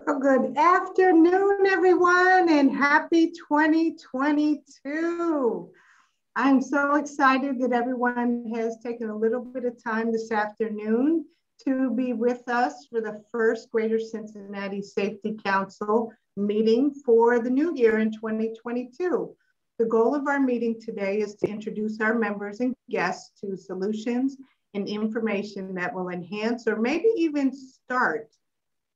Well, good afternoon, everyone, and happy 2022. I'm so excited that everyone has taken a little bit of time this afternoon to be with us for the first Greater Cincinnati Safety Council meeting for the new year in 2022. The goal of our meeting today is to introduce our members and guests to solutions and information that will enhance or maybe even start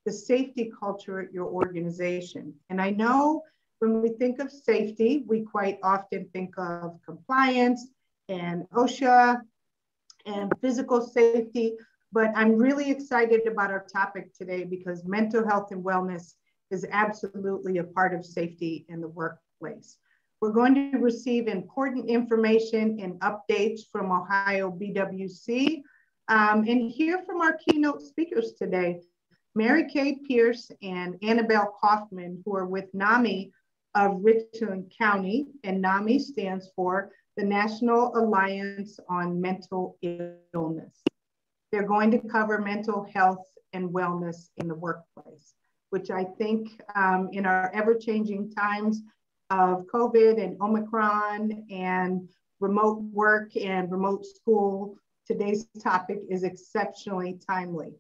the safety culture at your organization. And I know when we think of safety, we quite often think of compliance and OSHA and physical safety, but I'm really excited about our topic today because mental health and wellness is absolutely a part of safety in the workplace. We're going to receive important information and updates from Ohio BWC and hear from our keynote speakers today, Mary Kay Pierce and Annabelle Kaufman, who are with NAMI of Richland County, and NAMI stands for the National Alliance on Mental Illness. They're going to cover mental health and wellness in the workplace, which I think in our ever-changing times of COVID and Omicron and remote work and remote school, today's topic is exceptionally timely.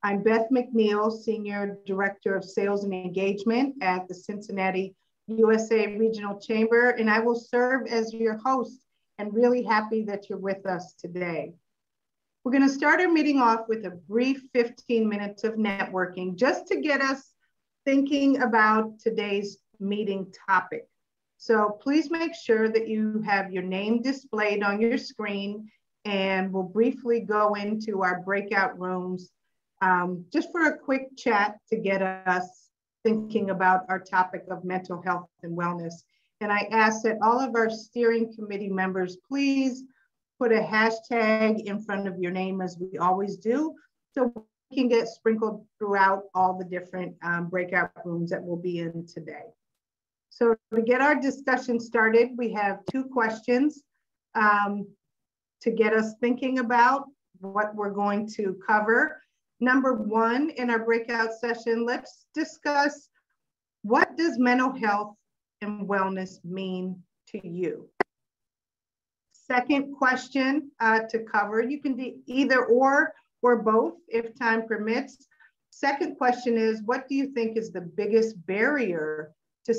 I'm Beth McNeil, Senior Director of Sales and Engagement at the Cincinnati USA Regional Chamber, and I will serve as your host and really happy that you're with us today. We're going to start our meeting off with a brief 15 minutes of networking just to get us thinking about today's meeting topic. So please make sure that you have your name displayed on your screen, and we'll briefly go into our breakout rooms just for a quick chat to get us thinking about our topic of mental health and wellness. And I ask that all of our steering committee members, please put a hashtag in front of your name as we always do, so we can get sprinkled throughout all the different breakout rooms that we'll be in today. So to get our discussion started, we have two questions to get us thinking about what we're going to cover. Number one, in our breakout session, let's discuss what does mental health and wellness mean to you? Second question to cover, you can do either or both if time permits. Second question is, what do you think is the biggest barrier to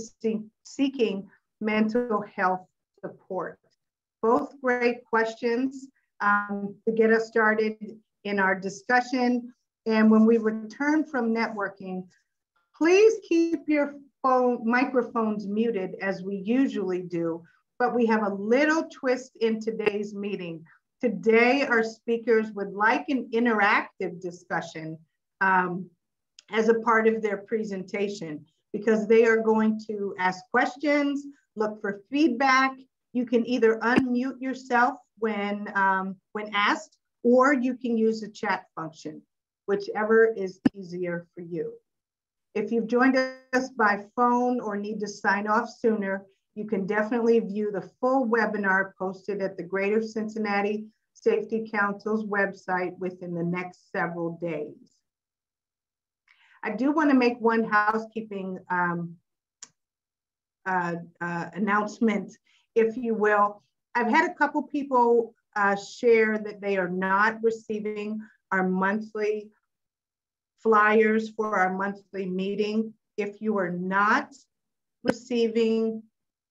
seeking mental health support? Both great questions to get us started in our discussion. And when we return from networking, please keep your microphones muted as we usually do, but we have a little twist in today's meeting. Today, our speakers would like an interactive discussion as a part of their presentation, because they are going to ask questions, look for feedback. You can either unmute yourself when asked, or you can use the chat function, whichever is easier for you. If you've joined us by phone or need to sign off sooner, you can definitely view the full webinar posted at the Greater Cincinnati Safety Council's website within the next several days. I do want to make one housekeeping announcement, if you will. I've had a couple people share that they are not receiving our monthly flyers for our monthly meeting. If you are not receiving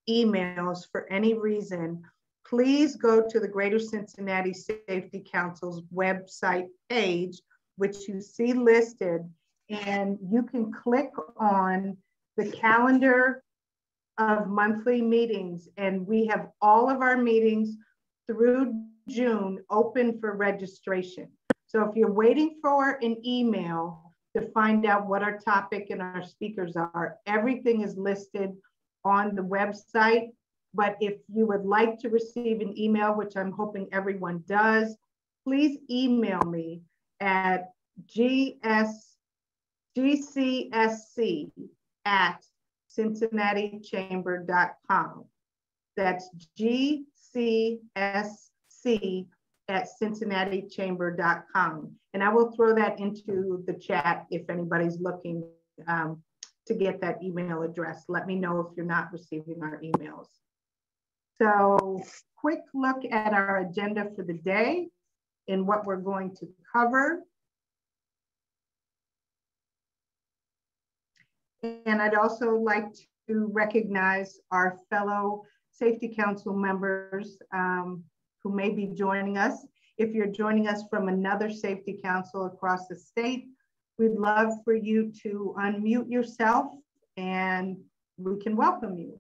emails for any reason, please go to the Greater Cincinnati Safety Council's website page, which you see listed, and you can click on the calendar of monthly meetings, and we have all of our meetings through June open for registration. So if you're waiting for an email to find out what our topic and our speakers are, everything is listed on the website. But if you would like to receive an email, which I'm hoping everyone does, please email me at gcsc@cincinnati-chamber.com. That's gcsc@cincinnati-chamber.com. And I will throw that into the chat if anybody's looking to get that email address. Let me know if you're not receiving our emails. So quick look at our agenda for the day and what we're going to cover. And I'd also like to recognize our fellow Safety Council members who may be joining us. If you're joining us from another Safety Council across the state, we'd love for you to unmute yourself and we can welcome you.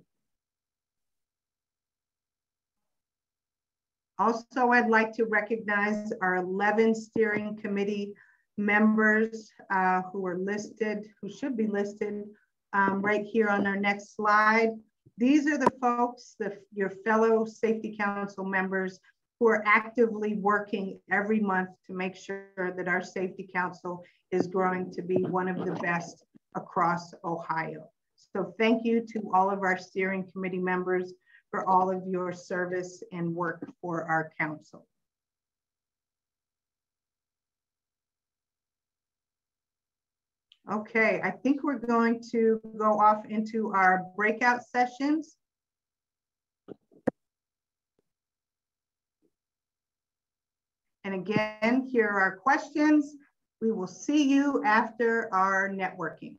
Also, I'd like to recognize our 11 steering committee members who are listed, who should be listed right here on our next slide. These are the folks, your fellow Safety Council members who are actively working every month to make sure that our Safety Council is growing to be one of the best across Ohio. So thank you to all of our steering committee members for all of your service and work for our council. Okay, I think we're going to go off into our breakout sessions. And again, here are our questions. We will see you after our networking.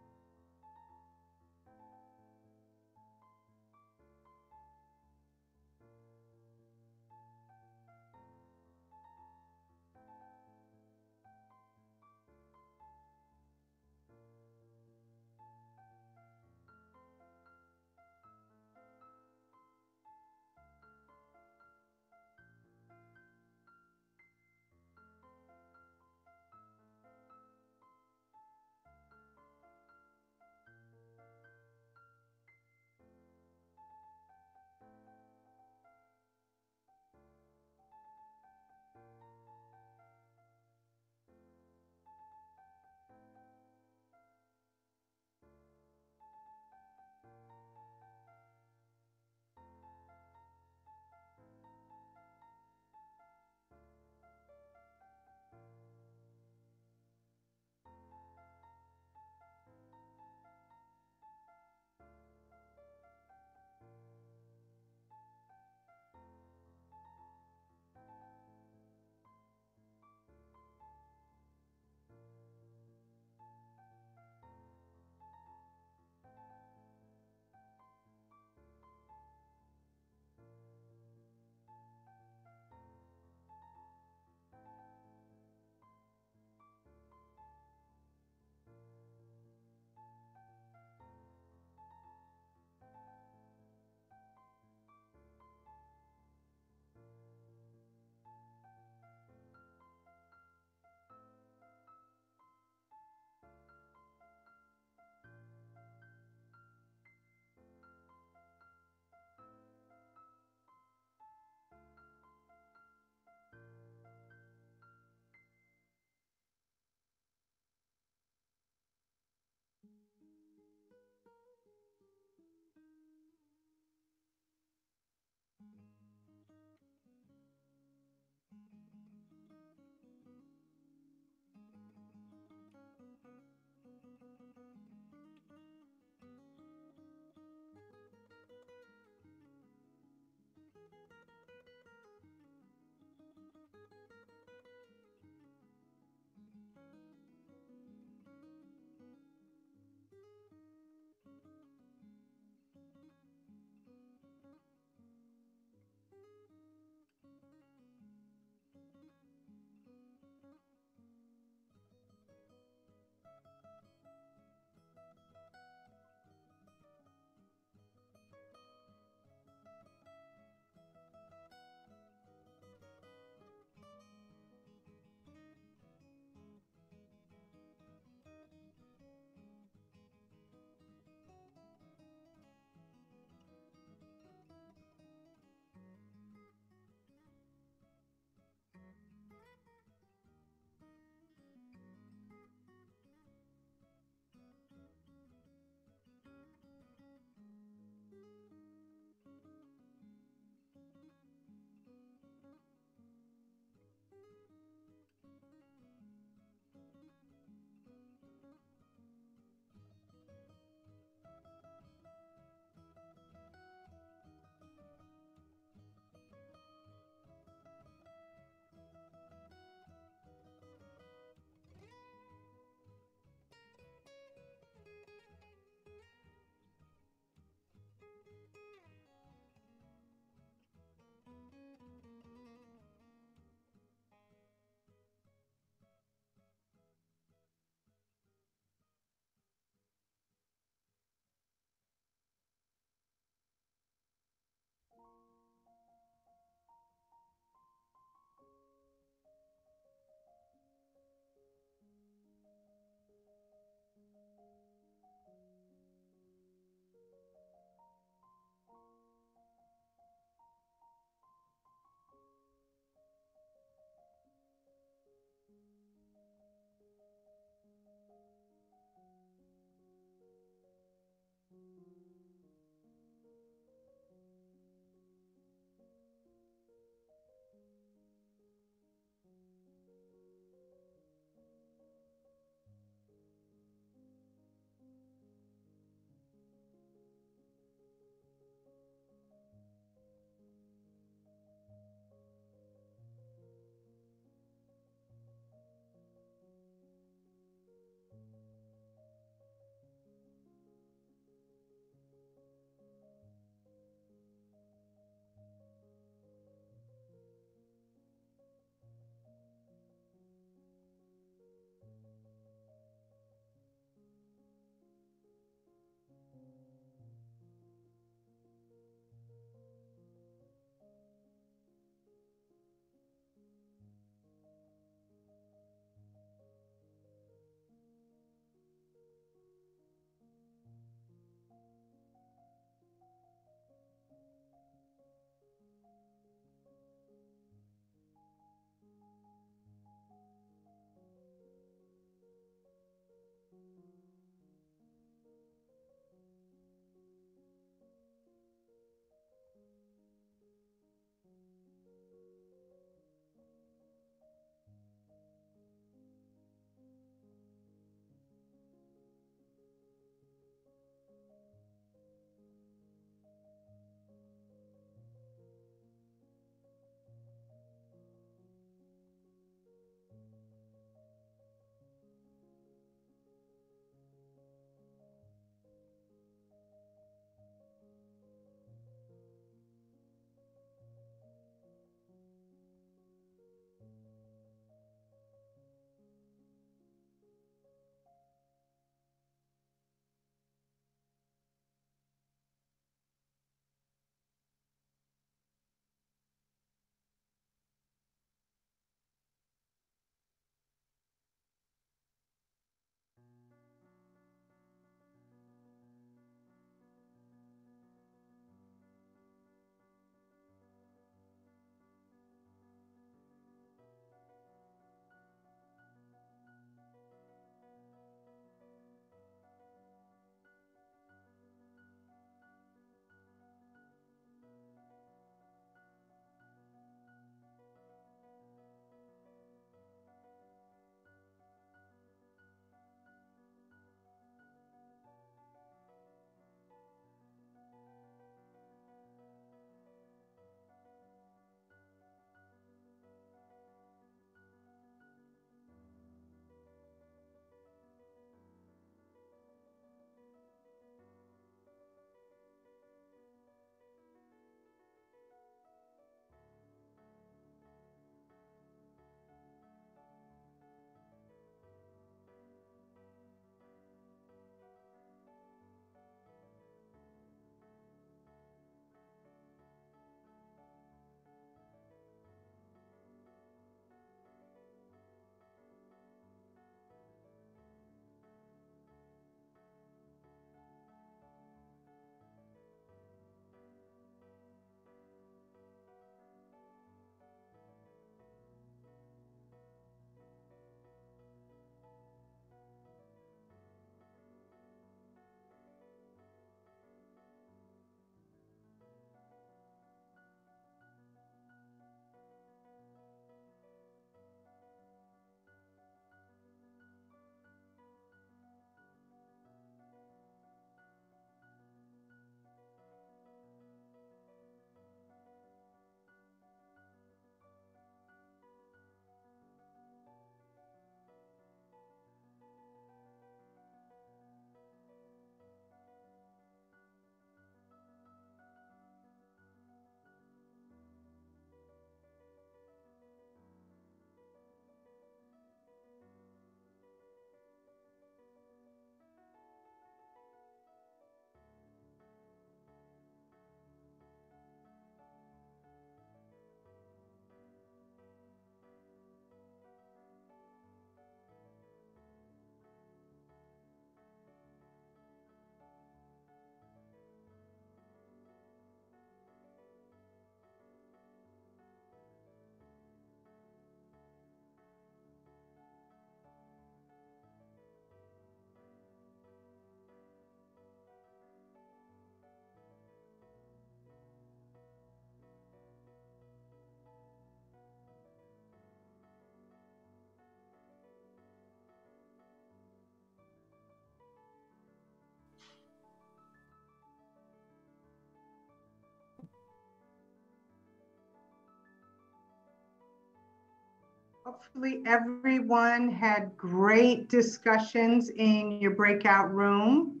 Hopefully everyone had great discussions in your breakout room.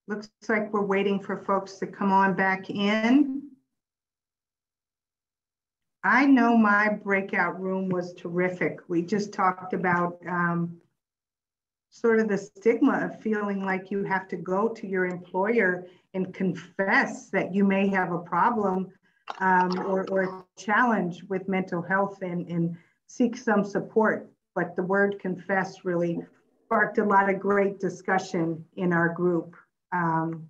Looks like we're waiting for folks to come on back in. I know my breakout room was terrific. We just talked about sort of the stigma of feeling like you have to go to your employer and confess that you may have a problem or a challenge with mental health and seek some support. But the word confess really sparked a lot of great discussion in our group. And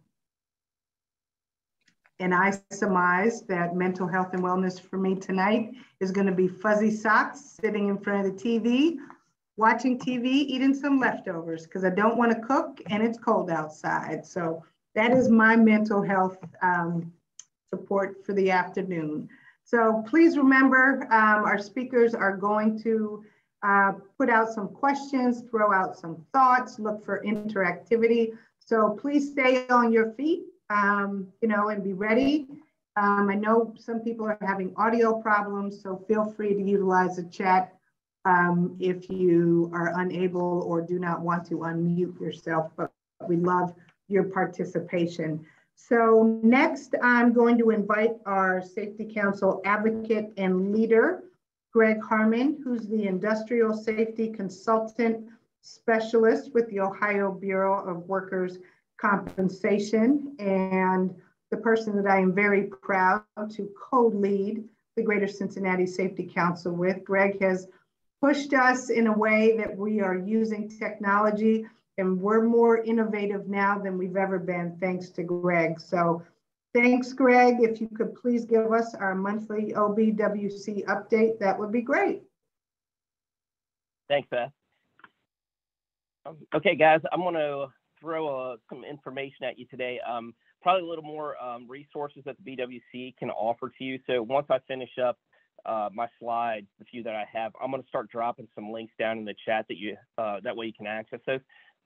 I surmise that mental health and wellness for me tonight is going to be fuzzy socks, sitting in front of the TV, watching TV, eating some leftovers because I don't want to cook and it's cold outside. So that is my mental health support for the afternoon. So please remember, our speakers are going to put out some questions, throw out some thoughts, look for interactivity. So please stay on your feet, and be ready. I know some people are having audio problems, so feel free to utilize the chat if you are unable or do not want to unmute yourself, but we love your participation. So next, I'm going to invite our Safety Council advocate and leader, Greg Harmon, who's the Industrial Safety Consultant Specialist with the Ohio Bureau of Workers' Compensation, and the person that I am very proud to co-lead the Greater Cincinnati Safety Council with. Greg has pushed us in a way that we are using technology, and we're more innovative now than we've ever been, thanks to Greg. So thanks, Greg. If you could please give us our monthly OBWC update, that would be great. Thanks, Beth. Okay, guys, I'm going to throw some information at you today. Probably a little more resources that the BWC can offer to you. So once I finish up my slides, the few that I have, I'm going to start dropping some links down in the chat that way you can access those.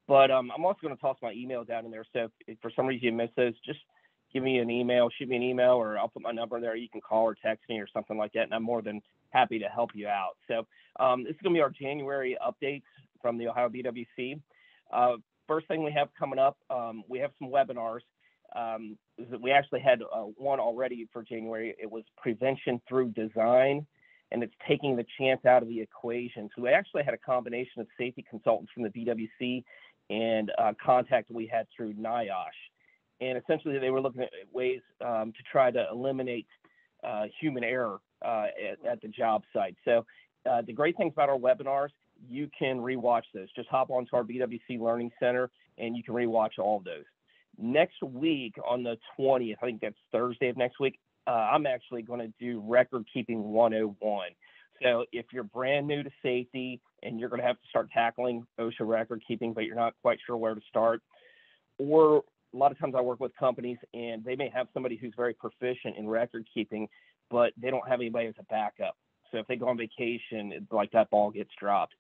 But I'm also going to toss my email down in there. So if for some reason you miss those, just give me an email, shoot me an email, or I'll put my number there. You can call or text me or something like that, and I'm more than happy to help you out. So this is going to be our January updates from the Ohio BWC. First thing we have coming up, we have some webinars. We actually had one already for January. It was Prevention Through Design, and it's taking the chance out of the equation. So we actually had a combination of safety consultants from the BWC and contact we had through NIOSH. And essentially they were looking at ways to try to eliminate human error at the job site. So the great things about our webinars, you can rewatch those. Just hop onto our BWC Learning Center and you can rewatch all of those. Next week on the 20th, I think that's Thursday of next week, I'm actually going to do Record Keeping 101. So if you're brand new to safety and you're going to have to start tackling OSHA record keeping, but you're not quite sure where to start, or a lot of times I work with companies and they may have somebody who's very proficient in record keeping, but they don't have anybody as a backup. So if they go on vacation, it's like that ball gets dropped.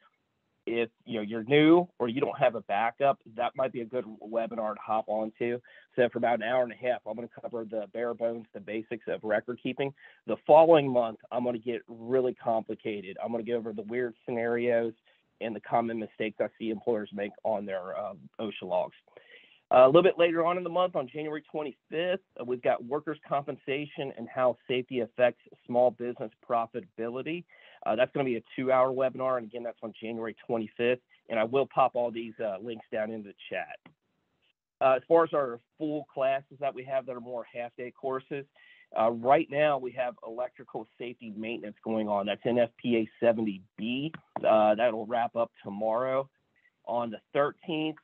If you're new or you don't have a backup, that might be a good webinar to hop onto. So for about an hour and a half, I'm going to cover the bare bones, the basics of record keeping. The following month, I'm going to get really complicated. I'm going to go over the weird scenarios and the common mistakes I see employers make on their OSHA logs. A little bit later on in the month, on January 25th, we've got workers' compensation and how safety affects small business profitability. That's going to be a 2-hour webinar, and again, that's on January 25th, and I will pop all these links down in the chat. As far as our full classes that we have that are more half-day courses, right now we have electrical safety maintenance going on. That's NFPA 70B. That'll wrap up tomorrow. On the 13th,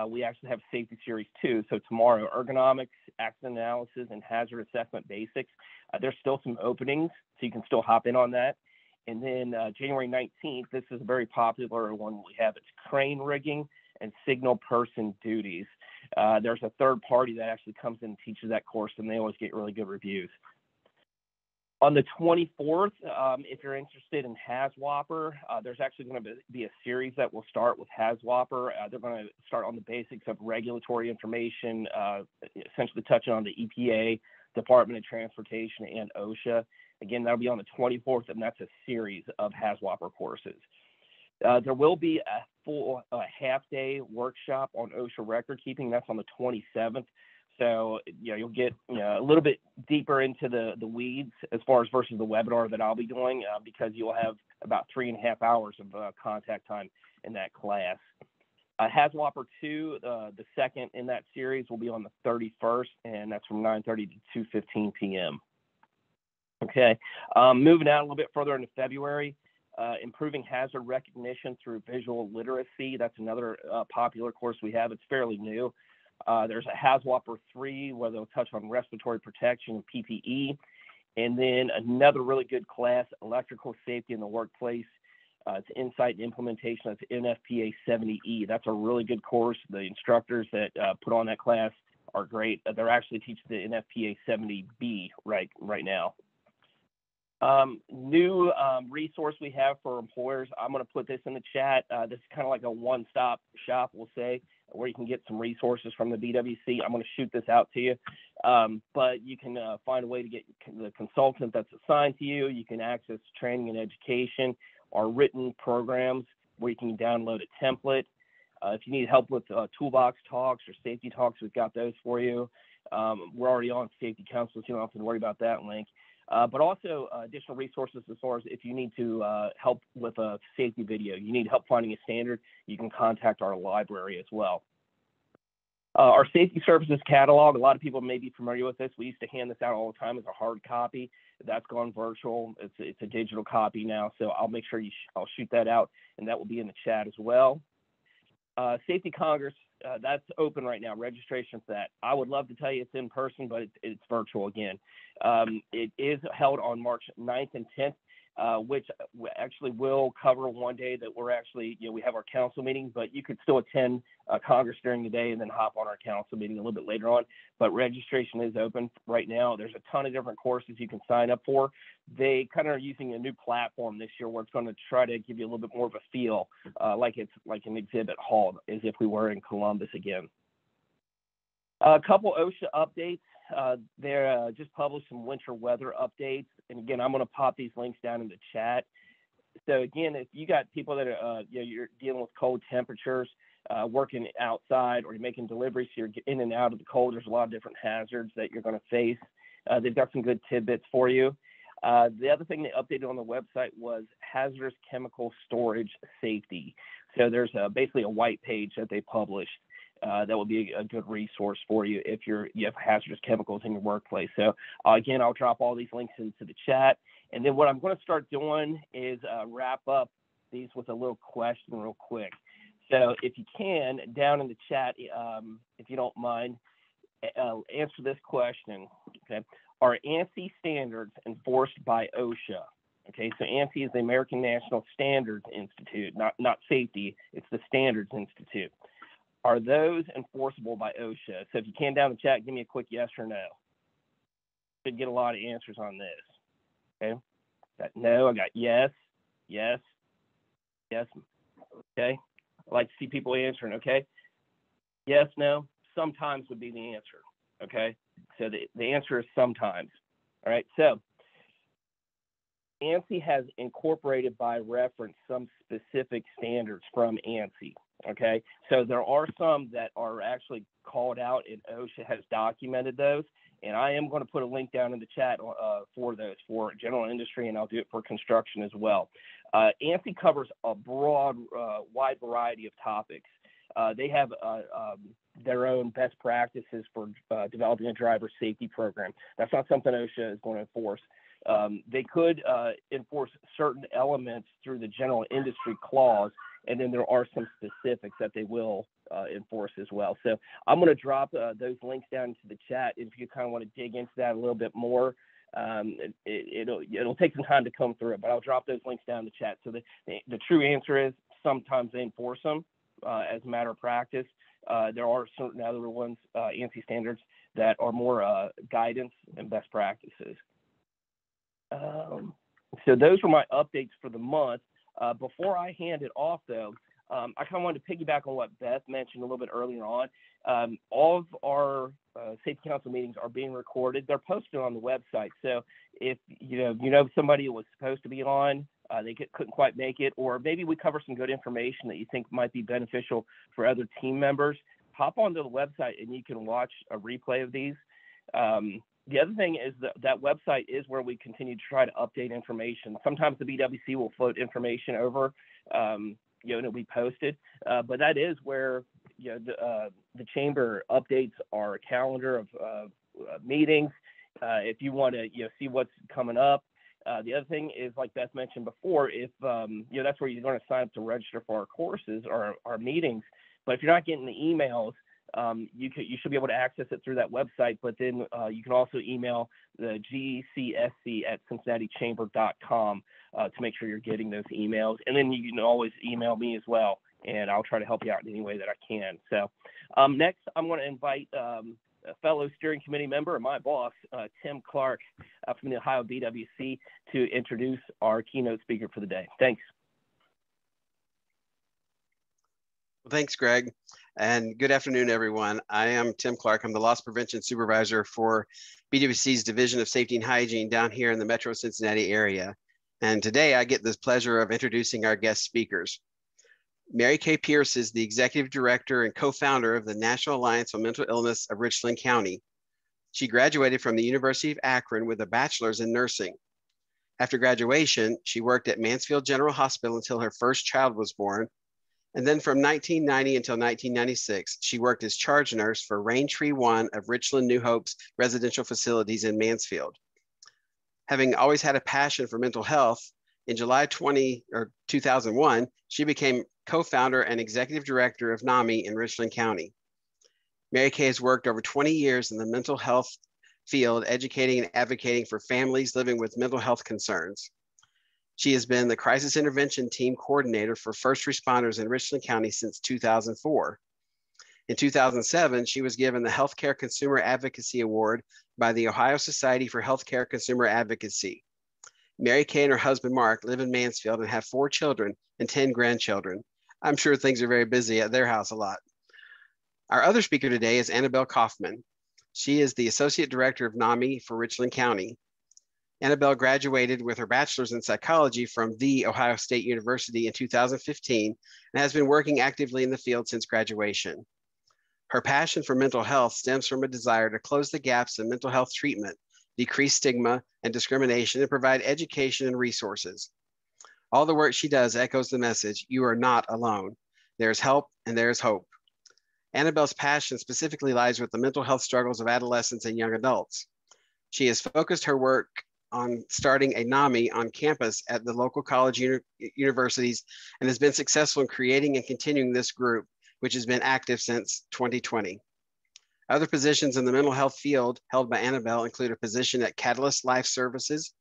we actually have Safety Series 2. So tomorrow, ergonomics, accident analysis, and hazard assessment basics. There's still some openings, so you can still hop in on that. And then January 19th, this is a very popular one we have. It's crane rigging and signal person duties. There's a third party that actually comes in and teaches that course, and they always get really good reviews. On the 24th, if you're interested in HAZWOPER, there's actually going to be a series that will start with HAZWOPER. They're going to start on the basics of regulatory information, essentially touching on the EPA, Department of Transportation, and OSHA. Again, that'll be on the 24th, and that's a series of HAZWOPER courses. There will be a full half-day workshop on OSHA record keeping. That's on the 27th. So, you'll get a little bit deeper into the weeds as far as versus the webinar that I'll be doing because you'll have about 3.5 hours of contact time in that class. HAZWOPER 2, the second in that series, will be on the 31st, and that's from 9:30 to 2:15 p.m. Okay, moving out a little bit further into February, improving hazard recognition through visual literacy. That's another popular course we have. It's fairly new. There's a HAZWOPER 3 where they'll touch on respiratory protection and PPE. And then another really good class, electrical safety in the workplace. It's insight and implementation. That's NFPA 70E. That's a really good course. The instructors that put on that class are great. They're actually teaching the NFPA 70B right now. New resource we have for employers. I'm going to put this in the chat. This is kind of like a one-stop shop, we'll say, where you can get some resources from the BWC. I'm going to shoot this out to you, but you can find a way to get the consultant that's assigned to you. You can access training and education, our written programs where you can download a template. If you need help with toolbox talks or safety talks, we've got those for you. We're already on Safety Council, so you don't have to worry about that link. But also additional resources as far as if you need to help with a safety video, you need help finding a standard, you can contact our library as well. Our safety services catalog, a lot of people may be familiar with this. We used to hand this out all the time as a hard copy. That's gone virtual. It's a digital copy now, so I'll make sure I'll shoot that out, and that will be in the chat as well. Safety Congress, that's open right now, registration for that. I would love to tell you it's in person, but it's virtual again. It is held on March 9th and 10th, which actually will cover one day that we're actually, we have our council meeting, but you could still attend Congress during the day and then hop on our council meeting a little bit later on. But registration is open right now. There's a ton of different courses you can sign up for. They kind of are using a new platform this year where it's going to try to give you a little bit more of a feel, like it's like an exhibit hall, as if we were in Columbus again. A couple OSHA updates. They're just published some winter weather updates. And again, I'm going to pop these links down in the chat. So again, if you got people that are, you're dealing with cold temperatures, working outside, or you're making deliveries, so you're in and out of the cold, there's a lot of different hazards that you're going to face. They've got some good tidbits for you. The other thing they updated on the website was hazardous chemical storage safety. So there's basically a white page that they published. That will be a good resource for you if you have hazardous chemicals in your workplace. So again, I'll drop all these links into the chat. And then what I'm going to start doing is wrap up these with a little question real quick. So if you can, down in the chat, if you don't mind, answer this question. Okay, are ANSI standards enforced by OSHA? Okay, so ANSI is the American National Standards Institute, not safety. It's the Standards Institute. Are those enforceable by OSHA? So if you can down the chat, give me a quick yes or no. Should get a lot of answers on this. Okay. Got no, I got yes, yes, yes. Okay. I like to see people answering. Okay. Yes, no, sometimes would be the answer. Okay. So the answer is sometimes. All right. So ANSI has incorporated by reference some specific standards from ANSI. Okay, so there are some that are actually called out, and OSHA has documented those. And I am going to put a link down in the chat for those for general industry, and I'll do it for construction as well. ANSI covers a broad, wide variety of topics. They have their own best practices for developing a driver safety program. That's not something OSHA is going to enforce. They could enforce certain elements through the general industry clause, and then there are some specifics that they will enforce as well. So I'm going to drop those links down into the chat if you kind of want to dig into that a little bit more. It'll take some time to come through it, but I'll drop those links down in the chat. So the true answer is sometimes they enforce them as a matter of practice. There are certain other ones, ANSI standards, that are more guidance and best practices. So those were my updates for the month. Before I hand it off, though, I kind of wanted to piggyback on what Beth mentioned a little bit earlier on. All of our Safety Council meetings are being recorded. They're posted on the website. So if you know somebody who was supposed to be on, they couldn't quite make it, or maybe we cover some good information that you think might be beneficial for other team members, hop onto the website and you can watch a replay of these. The other thing is that website is where we continue to try to update information. Sometimes the BWC will float information over, and it'll be posted, but that is where the chamber updates our calendar of meetings. If you want to see what's coming up. The other thing is, like Beth mentioned before, if that's where you're going to sign up to register for our courses or our meetings. But if you're not getting the emails, you should be able to access it through that website, but then you can also email the gcsc@cincinnati-chamber.com to make sure you're getting those emails. And then you can always email me as well, and I'll try to help you out in any way that I can. So next, I'm going to invite a fellow steering committee member and my boss, Tim Clark from the Ohio BWC, to introduce our keynote speaker for the day. Thanks. Well, thanks, Greg. And good afternoon, everyone. I am Tim Clark. I'm the Loss Prevention Supervisor for BWC's Division of Safety and Hygiene down here in the Metro Cincinnati area. And today I get the pleasure of introducing our guest speakers. Mary Kay Pierce is the Executive Director and co-founder of the National Alliance on Mental Illness of Richland County. She graduated from the University of Akron with a bachelor's in nursing. After graduation, she worked at Mansfield General Hospital until her first child was born. And then from 1990 until 1996, she worked as charge nurse for Raintree 1 of Richland New Hope's residential facilities in Mansfield. Having always had a passion for mental health, in July 2001, she became co-founder and executive director of NAMI in Richland County. Mary Kay has worked over 20 years in the mental health field, educating and advocating for families living with mental health concerns. She has been the crisis intervention team coordinator for first responders in Richland County since 2004. In 2007, she was given the Healthcare Consumer Advocacy Award by the Ohio Society for Healthcare Consumer Advocacy. Mary Kay and her husband, Mark, live in Mansfield and have 4 children and 10 grandchildren. I'm sure things are very busy at their house a lot. Our other speaker today is Annabelle Kaufman. She is the Associate Director of NAMI for Richland County. Annabelle graduated with her bachelor's in psychology from The Ohio State University in 2015 and has been working actively in the field since graduation. Her passion for mental health stems from a desire to close the gaps in mental health treatment, decrease stigma and discrimination, and provide education and resources. All the work she does echoes the message, you are not alone. There's help and there's hope. Annabelle's passion specifically lies with the mental health struggles of adolescents and young adults. She has focused her work on starting a NAMI on campus at the local college universities and has been successful in creating and continuing this group, which has been active since 2020. Other positions in the mental health field held by Annabelle include a position at Catalyst Life Services,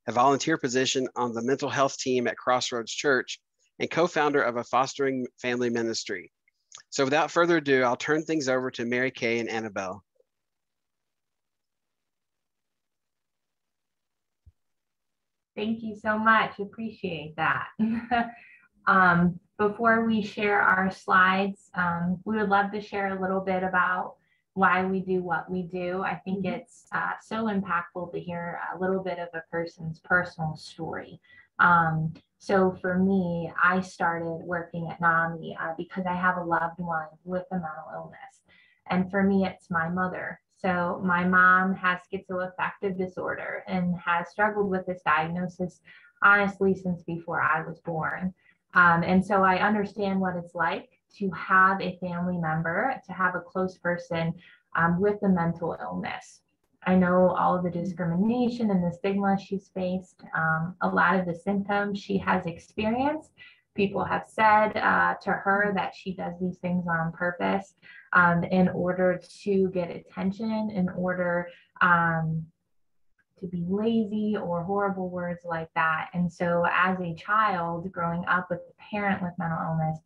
a volunteer position on the mental health team at Crossroads Church, and co-founder of a fostering family ministry. So without further ado, I'll turn things over to Mary Kay and Annabelle. Thank you so much. Appreciate that. Before we share our slides, we would love to share a little bit about why we do what we do. I think it's so impactful to hear a little bit of a person's personal story. So for me, I started working at NAMI because I have a loved one with a mental illness. And for me, it's my mother. So my mom has schizoaffective disorder and has struggled with this diagnosis, honestly, since before I was born. And so I understand what it's like to have a family member, to have a close person with a mental illness. I know all of the discrimination and the stigma she's faced, a lot of the symptoms she has experienced. People have said to her that she does these things on purpose in order to get attention, in order to be lazy, or horrible words like that. And so as a child growing up with a parent with mental illness,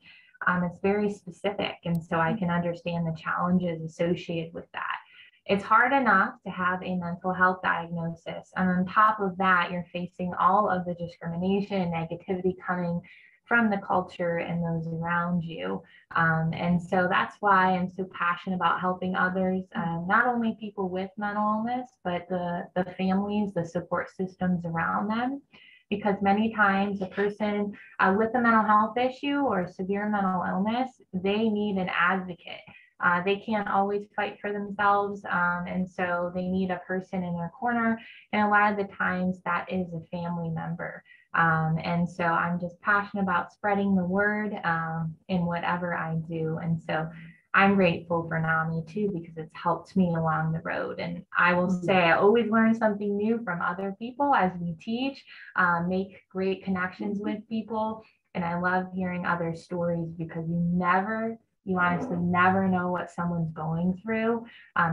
it's very specific. And so I can understand the challenges associated with that. It's hard enough to have a mental health diagnosis. And on top of that, you're facing all of the discrimination and negativity coming from the culture and those around you. And so that's why I'm so passionate about helping others, not only people with mental illness, but the families, the support systems around them. Because many times a person with a mental health issue or severe mental illness, they need an advocate. They can't always fight for themselves. And so they need a person in their corner. And a lot of the times that is a family member. And so I'm just passionate about spreading the word in whatever I do. And so I'm grateful for NAMI too, because it's helped me along the road. And I will say I always learn something new from other people as we teach, make great connections with people. And I love hearing other stories because you honestly never know what someone's going through.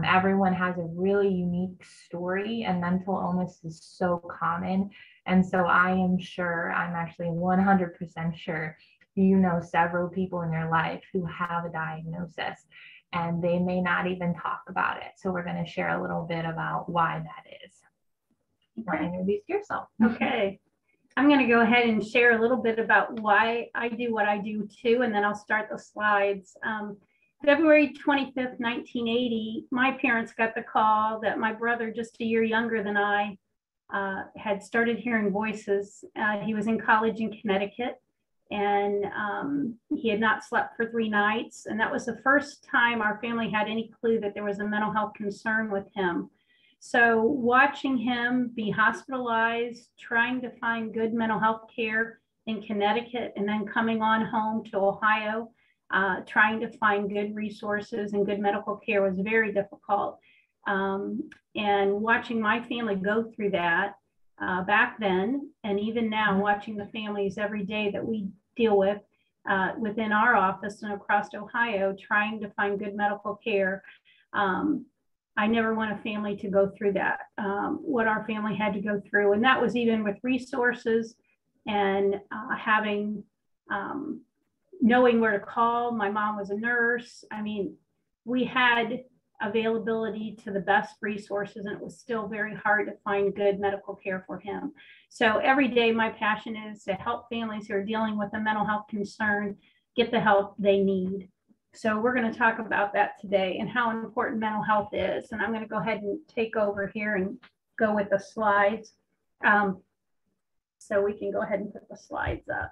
Everyone has a really unique story, and mental illness is so common. And so I'm actually 100% sure you know several people in your life who have a diagnosis, and they may not even talk about it. So we're going to share a little bit about why that is. You want to introduce yourself? Okay. I'm going to go ahead and share a little bit about why I do what I do too, and then I'll start the slides. February 25th, 1980, my parents got the call that my brother, just a year younger than I, had started hearing voices. He was in college in Connecticut, and he had not slept for 3 nights. And that was the first time our family had any clue that there was a mental health concern with him. So watching him be hospitalized, trying to find good mental health care in Connecticut, and then coming on home to Ohio, trying to find good resources and good medical care was very difficult. And watching my family go through that back then, and even now watching the families every day that we deal with within our office and across Ohio, trying to find good medical care. I never want a family to go through that, what our family had to go through. And that was even with resources and having, knowing where to call. My mom was a nurse. I mean, we had availability to the best resources, and it was still very hard to find good medical care for him. So every day my passion is to help families who are dealing with a mental health concern get the help they need. So we're going to talk about that today and how important mental health is. And I'm going to go ahead and take over here and go with the slides. So we can go ahead and put the slides up.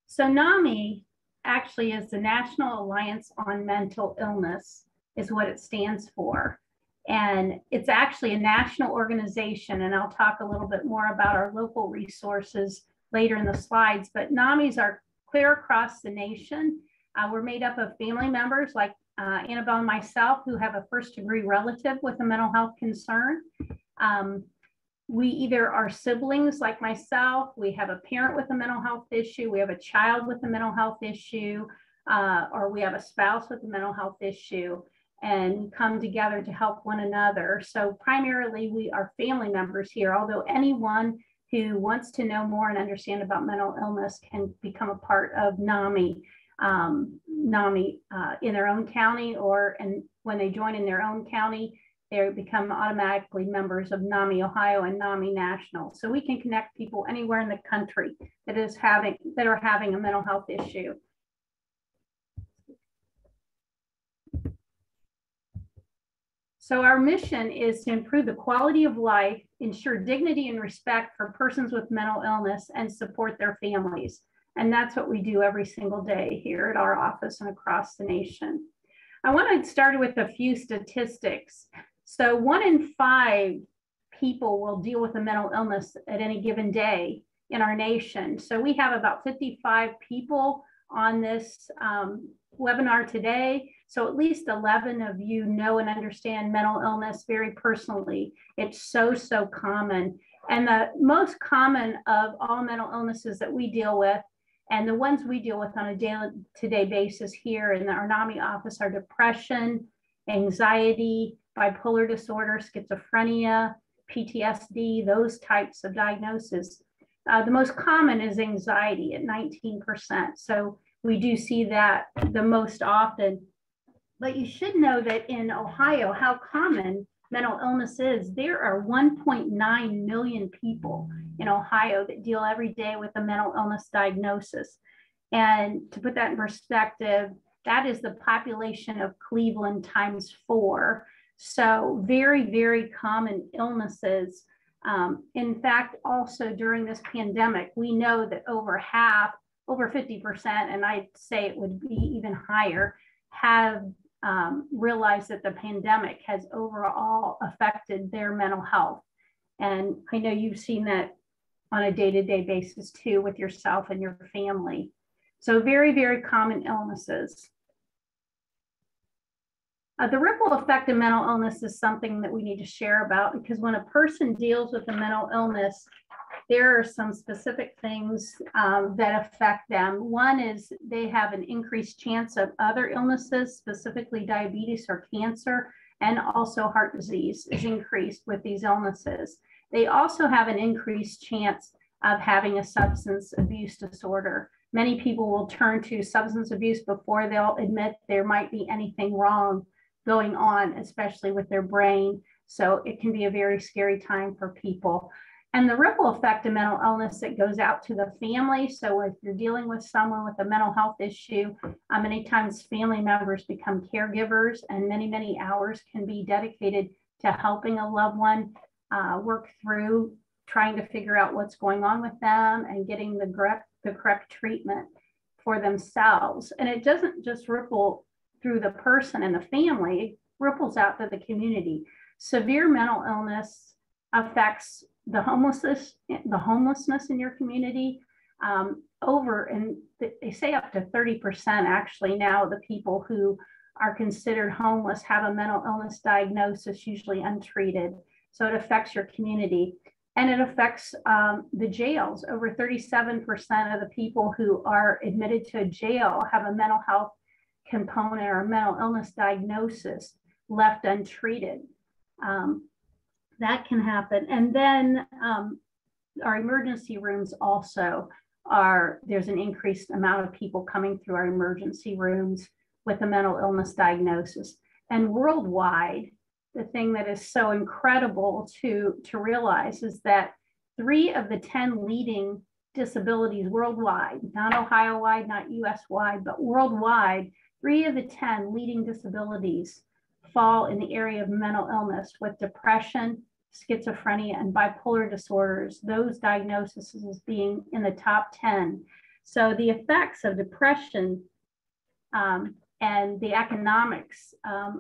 So NAMI actually is the National Alliance on Mental Illness, is what it stands for. And it's actually a national organization, and I'll talk a little bit more about our local resources later in the slides, but NAMIs are clear across the nation. We're made up of family members like Annabelle and myself who have a first-degree relative with a mental health concern. We either are siblings like myself, we have a parent with a mental health issue, we have a child with a mental health issue, or we have a spouse with a mental health issue, and come together to help one another. So primarily we are family members here, although anyone who wants to know more and understand about mental illness can become a part of NAMI, in their own county, and when they join in their own county, they become automatically members of NAMI Ohio and NAMI National. So we can connect people anywhere in the country that are having a mental health issue. So our mission is to improve the quality of life, ensure dignity and respect for persons with mental illness, and support their families. And that's what we do every single day here at our office and across the nation. I want to start with a few statistics. So 1 in 5 people will deal with a mental illness at any given day in our nation. So we have about 55 people on this webinar today. So at least 11 of you know and understand mental illness very personally. It's so common. And the most common of all mental illnesses that we deal with, and the ones we deal with on a day-to-day basis here in our NAMI office, are depression, anxiety, bipolar disorder, schizophrenia, PTSD, those types of diagnoses. The most common is anxiety at 19%. So we do see that the most often. But you should know that in Ohio, how common mental illness is. There are 1.9 million people in Ohio that deal every day with a mental illness diagnosis. And to put that in perspective, that is the population of Cleveland times 4. So very, very common illnesses. In fact, also during this pandemic, we know that over 50%, and I'd say it would be even higher, have realized that the pandemic has overall affected their mental health. And I know you've seen that on a day-to-day basis too with yourself and your family. So very, very common illnesses. The ripple effect of mental illness is something that we need to share about, because when a person deals with a mental illness, there are some specific things that affect them. One is they have an increased chance of other illnesses, specifically diabetes or cancer, and also heart disease is increased with these illnesses. They also have an increased chance of having a substance abuse disorder. Many people will turn to substance abuse before they'll admit there might be anything wrong going on, especially with their brain. So it can be a very scary time for people. And the ripple effect of mental illness that goes out to the family. So if you're dealing with someone with a mental health issue, many times family members become caregivers, and many, many hours can be dedicated to helping a loved one work through trying to figure out what's going on with them and getting the correct treatment for themselves. And it doesn't just ripple through the person and the family, it ripples out to the community. Severe mental illness affects the homelessness in your community. And they say up to 30% actually now the people who are considered homeless have a mental illness diagnosis, usually untreated. So it affects your community. And it affects the jails. Over 37% of the people who are admitted to a jail have a mental health component or mental illness diagnosis left untreated. That can happen. And then our emergency rooms also there's an increased amount of people coming through our emergency rooms with a mental illness diagnosis. And worldwide, the thing that is so incredible to realize is that 3 of the 10 leading disabilities worldwide, not Ohio-wide, not US-wide, but worldwide, 3 of the 10 leading disabilities fall in the area of mental illness, with depression, schizophrenia, and bipolar disorders, those diagnoses as being in the top 10. So the effects of depression and the economics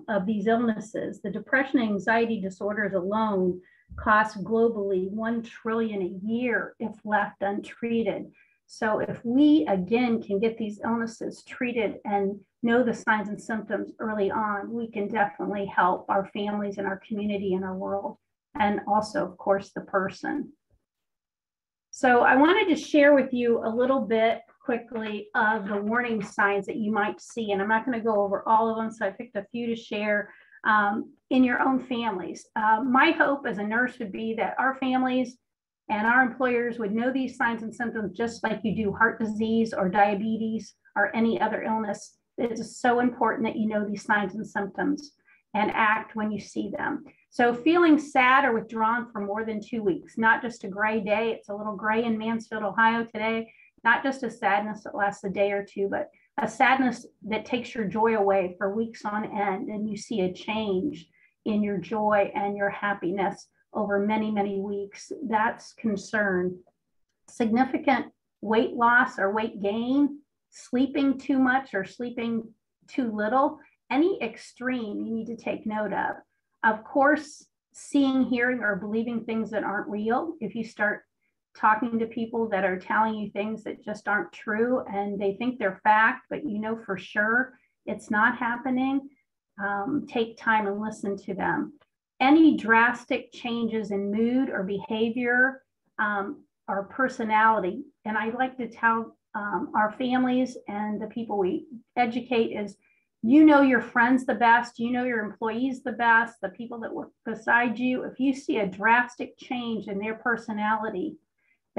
of these illnesses, the depression and anxiety disorders alone cost globally $1 trillion a year if left untreated. So if we, again, can get these illnesses treated and know the signs and symptoms early on, we can definitely help our families and our community and our world, and also, of course, the person. So I wanted to share with you a little bit quickly of the warning signs that you might see, and I'm not going to go over all of them, so I picked a few to share in your own families. My hope as a nurse would be that our families and our employers would know these signs and symptoms just like you do heart disease or diabetes or any other illness. It is so important that you know these signs and symptoms and act when you see them. So feeling sad or withdrawn for more than 2 weeks, not just a gray day. It's a little gray in Mansfield, Ohio today. Not just a sadness that lasts a day or two, but a sadness that takes your joy away for weeks on end, and you see a change in your joy and your happiness over many, many weeks. That's concern. Significant weight loss or weight gain, sleeping too much or sleeping too little, any extreme you need to take note of. Of course, seeing, hearing, or believing things that aren't real. If you start talking to people that are telling you things that just aren't true and they think they're fact, but you know for sure it's not happening, take time and listen to them. Any drastic changes in mood or behavior or personality, and I like to tell our families and the people we educate is, you know your friends the best, you know your employees the best, the people that work beside you. If you see a drastic change in their personality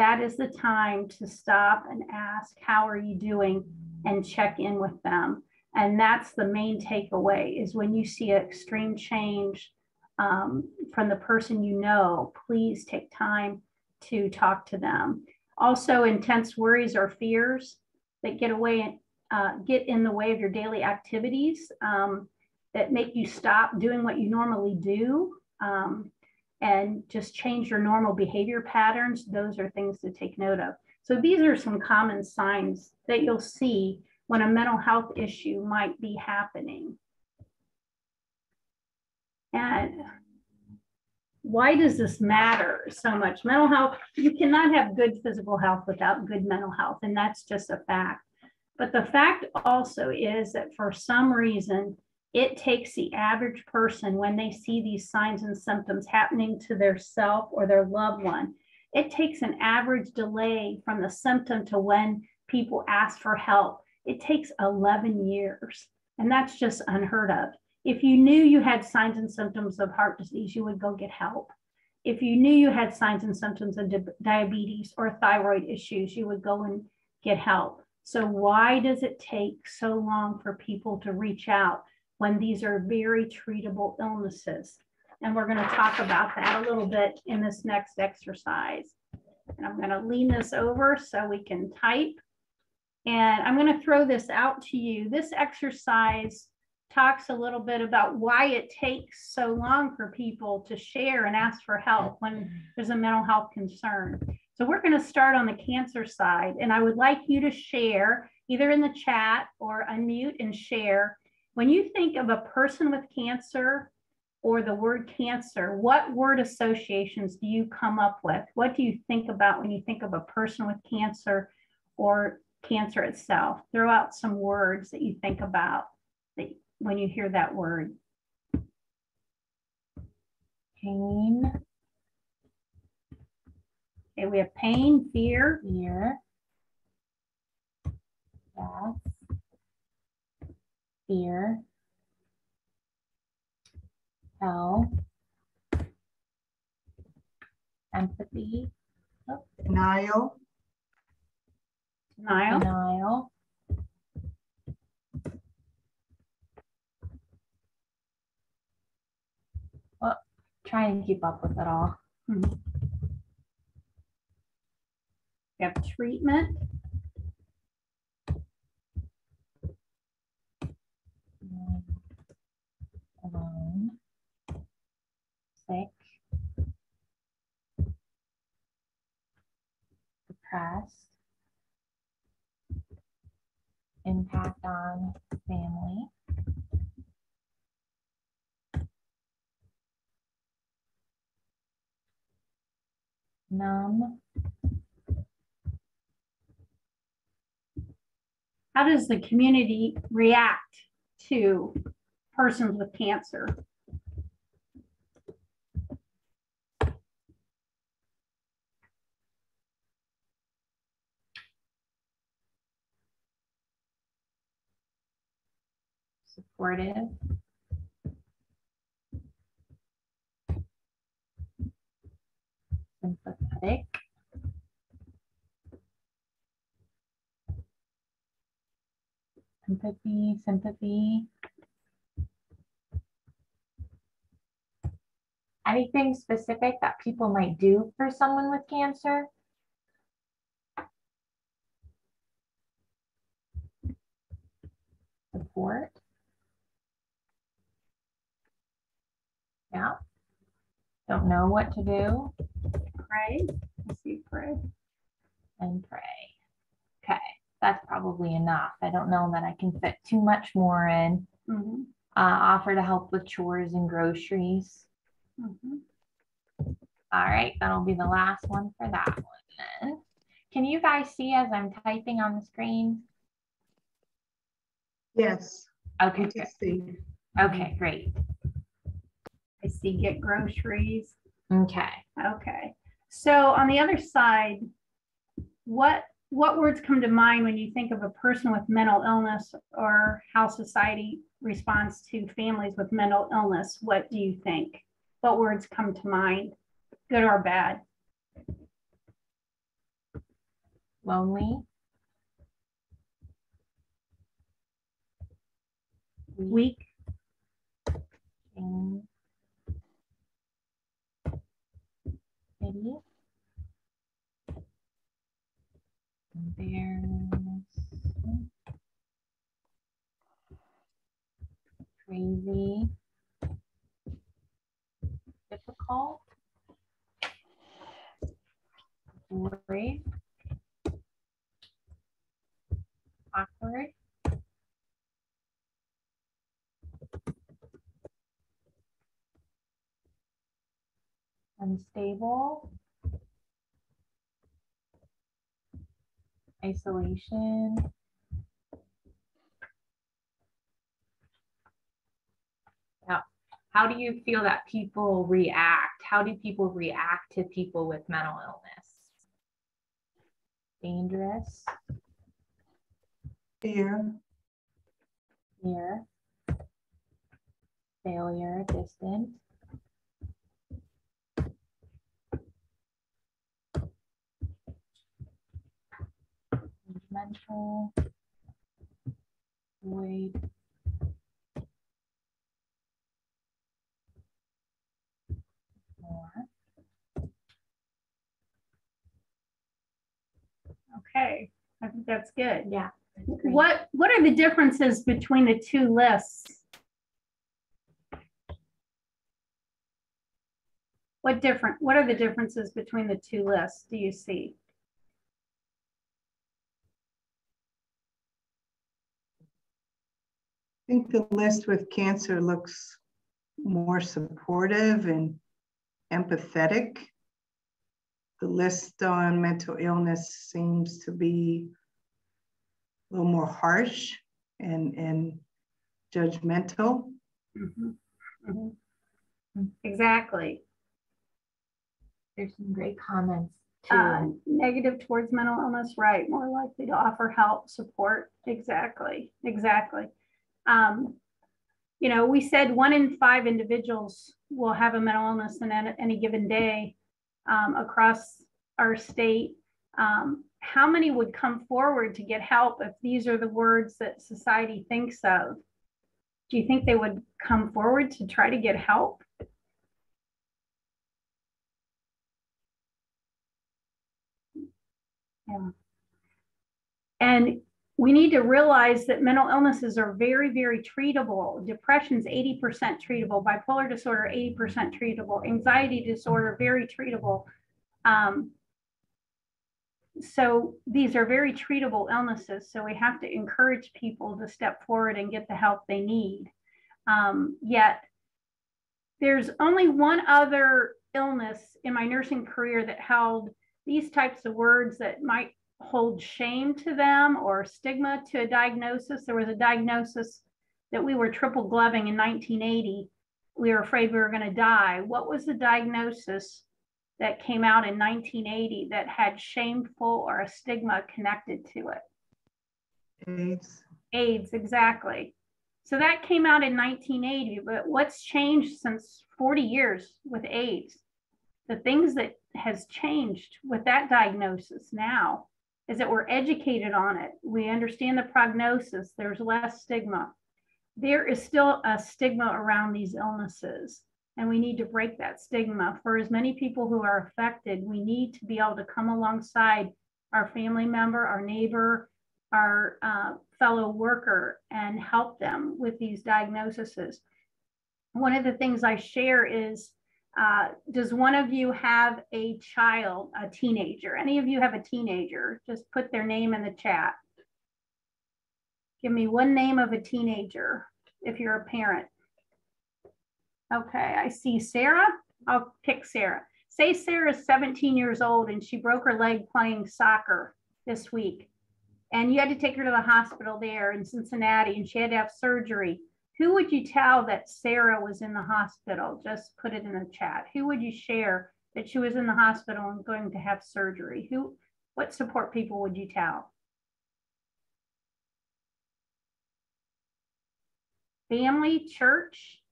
that is the time to stop and ask, how are you doing, and check in with them. And that's the main takeaway, is when you see an extreme change from the person you know, please take time to talk to them. Also, intense worries or fears that get in the way of your daily activities, that make you stop doing what you normally do, and just change your normal behavior patterns. Those are things to take note of. So these are some common signs that you'll see when a mental health issue might be happening. And why does this matter so much? Mental health, you cannot have good physical health without good mental health, and that's just a fact. But the fact also is that for some reason, it takes the average person, when they see these signs and symptoms happening to their self or their loved one, it takes an average delay from the symptom to when people ask for help. It takes 11 years, and that's just unheard of. If you knew you had signs and symptoms of heart disease, you would go get help. If you knew you had signs and symptoms of diabetes or thyroid issues, you would go and get help. So why does it take so long for people to reach out when these are very treatable illnesses? And we're going to talk about that a little bit in this next exercise. And I'm going to lean this over so we can type. And I'm going to throw this out to you. This exercise talks a little bit about why it takes so long for people to share and ask for help when there's a mental health concern. So we're going to start on the cancer side, and I would like you to share either in the chat or unmute and share. When you think of a person with cancer or the word cancer, what word associations do you come up with? What do you think about when you think of a person with cancer or cancer itself? Throw out some words that you think about when you hear that word. Pain. Okay, we have pain, fear, Death. Fear. Hell. Empathy. Denial. Denial. Well, try and keep up with it all. We have treatment, Alone. Sick. Depressed. Impact on family. Numb. how does the community react to persons with cancer? Supportive. Sympathetic. Sympathy. Anything specific that people might do for someone with cancer? Support. Yeah. Don't know what to do. Pray. Let's see, pray. And pray. Okay, that's probably enough. I don't know that I can fit too much more in. Offer to help with chores and groceries. All right, that'll be the last one for that one then. Can you guys see as I'm typing on the screen? Yes. Okay, I good. can see. Okay, great. I see get groceries. Okay. Okay. So on the other side, what words come to mind when you think of a person with mental illness or how society responds to families with mental illness? What do you think? What words come to mind, good or bad? lonely, Weak. shame, pity, embarrassment, crazy, difficult, worried, awkward, unstable, isolation, yeah. How do you feel that people react? How do people react to people with mental illness? Dangerous, Fear, fear, failure, distant, judgmental, void, more. Okay, I think that's good. Yeah. Great. What are the differences between the two lists? What are the differences between the two lists do you see? I think the list with cancer looks more supportive and empathetic. The list on mental illness seems to be a little more harsh and judgmental. Mm-hmm. Mm-hmm. Exactly. There's some great comments too. Negative towards mental illness, right? More likely to offer help, support. Exactly. Exactly. You know, we said 1 in 5 individuals will have a mental illness in any given day across our state. How many would come forward to get help if these are the words that society thinks of? Do you think they would come forward to try to get help? Yeah. And we need to realize that mental illnesses are very, very treatable. Depression's 80% treatable, bipolar disorder, 80% treatable, anxiety disorder, very treatable. So these are very treatable illnesses. So we have to encourage people to step forward and get the help they need. Yet there's only one other illness in my nursing career that held these types of words that might hold shame to them or stigma to a diagnosis. There was a diagnosis that we were triple gloving in 1980. We were afraid we were going to die. What was the diagnosis that came out in 1980 that had shameful or a stigma connected to it? AIDS. AIDS, exactly. So that came out in 1980, but what's changed since 40 years with AIDS? The things that has changed with that diagnosis now is that we're educated on it. We understand the prognosis. There's less stigma. There is still a stigma around these illnesses, and we need to break that stigma. For as many people who are affected, we need to be able to come alongside our family member, our neighbor, our fellow worker, and help them with these diagnoses. One of the things I share is, does one of you have a child, a teenager? Any of you have a teenager? Just put their name in the chat. Give me one name of a teenager if you're a parent. Okay, I see Sarah. I'll pick Sarah. Say Sarah's 17 years old and she broke her leg playing soccer this week. And you had to take her to the hospital there in Cincinnati and she had to have surgery. Who would you tell that Sarah was in the hospital? Just put it in the chat. Who would you share that she was in the hospital and going to have surgery? What support people would you tell? Family, church,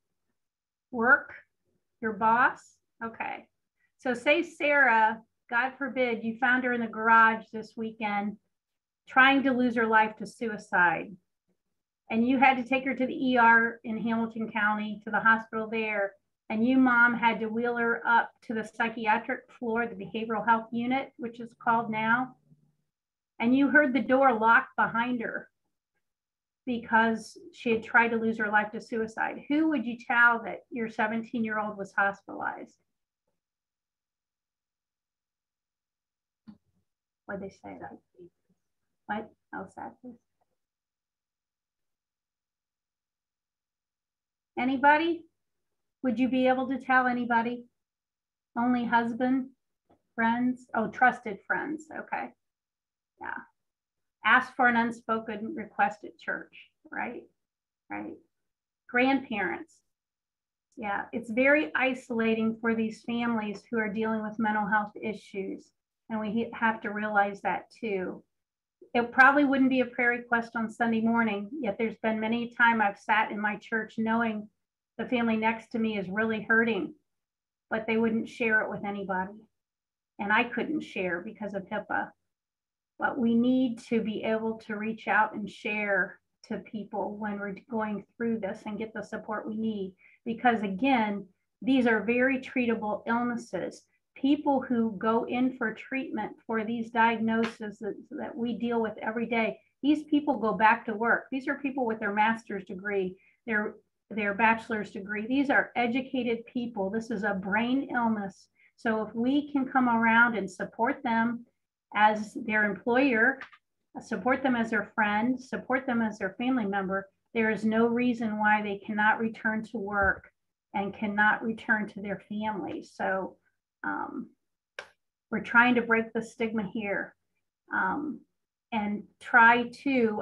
work, your boss? Okay. So say Sarah God forbid, you found her in the garage this weekend trying to lose her life to suicide, and you had to take her to the ER in Hamilton County, to the hospital there, and you, mom, had to wheel her up to the psychiatric floor, the behavioral health unit, which is called now, and you heard the door locked behind her because she had tried to lose her life to suicide. Who would you tell that your 17-year-old was hospitalized? What'd they say? What? How sad this? Anybody? Would you be able to tell anybody? Only husband, friends? Oh, trusted friends. Okay. Yeah. Ask for an unspoken request at church, right? Right. Grandparents. Yeah, it's very isolating for these families who are dealing with mental health issues. And we have to realize that too. It probably wouldn't be a prayer request on Sunday morning, yet there's been many times I've sat in my church knowing the family next to me is really hurting, but they wouldn't share it with anybody. And I couldn't share because of HIPAA. But we need to be able to reach out and share to people when we're going through this and get the support we need. Because again, these are very treatable illnesses. People who go in for treatment for these diagnoses that we deal with every day, these people go back to work. These are people with their master's degree, their bachelor's degree. These are educated people. This is a brain illness. So if we can come around and support them as their employer, support them as their friend, support them as their family member, there is no reason why they cannot return to work and cannot return to their families. So we're trying to break the stigma here and try to,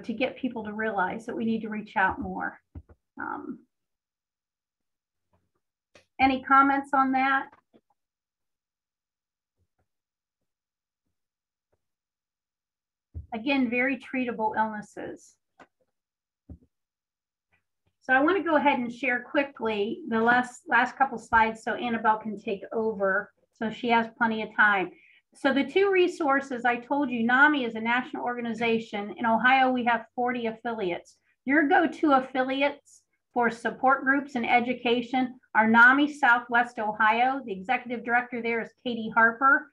to get people to realize that we need to reach out more. Any comments on that? Again, very treatable illnesses. So I want to go ahead and share quickly the last couple slides so Annabelle can take over, so she has plenty of time. So the two resources I told you, NAMI is a national organization. In Ohio, we have 40 affiliates. Your go-to affiliates for support groups and education are NAMI Southwest Ohio. The executive director there is Katie Harper.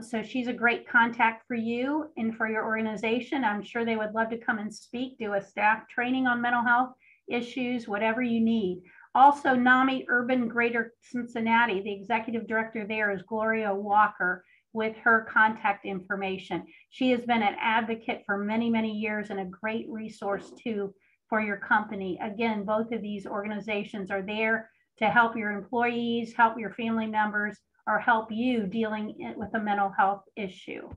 So she's a great contact for you and for your organization. I'm sure they would love to come and speak, do a staff training on mental health issues, whatever you need. Also, NAMI Urban Greater Cincinnati, the executive director there is Gloria Walker with her contact information. She has been an advocate for many, many years and a great resource too for your company. Again, both of these organizations are there to help your employees, help your family members, or help you dealing with a mental health issue.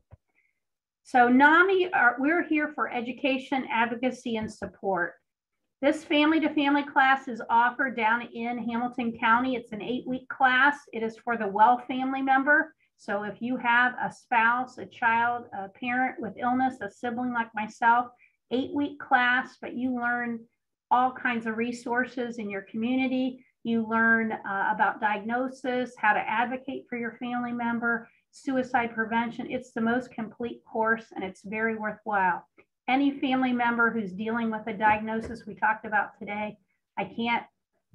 So NAMI, we're here for education, advocacy, and support. This family-to-family class is offered down in Hamilton County. It's an 8-week class. It is for the well family member. So if you have a spouse, a child, a parent with illness, a sibling like myself, 8-week class, but you learn all kinds of resources in your community. You learn about diagnosis, how to advocate for your family member, suicide prevention. It's the most complete course and it's very worthwhile. Any family member who's dealing with a diagnosis we talked about today, I can't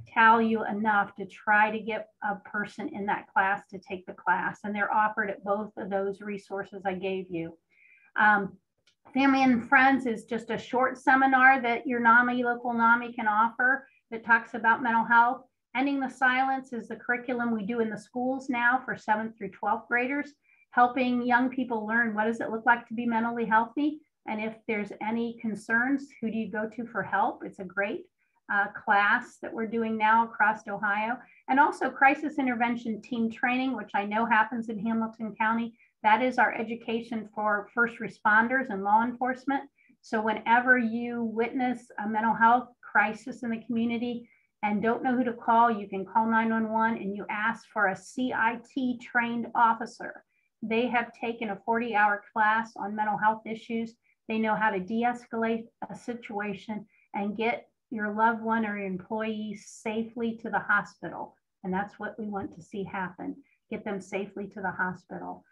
tell you enough to try to get a person in that class to take the class. And they're offered at both of those resources I gave you. Family and Friends is just a short seminar that your NAMI, local NAMI can offer that talks about mental health. Ending the Silence is the curriculum we do in the schools now for 7th through 12th graders, helping young people learn what does it look like to be mentally healthy. And if there's any concerns, who do you go to for help? It's a great class that we're doing now across Ohio. And also crisis intervention team training, which I know happens in Hamilton County. That is our education for first responders and law enforcement. So whenever you witness a mental health crisis in the community and don't know who to call, you can call 911 and you ask for a CIT trained officer. They have taken a 40-hour class on mental health issues. They know how to de-escalate a situation and get your loved one or your employee safely to the hospital. And that's what we want to see happen. get them safely to the hospital.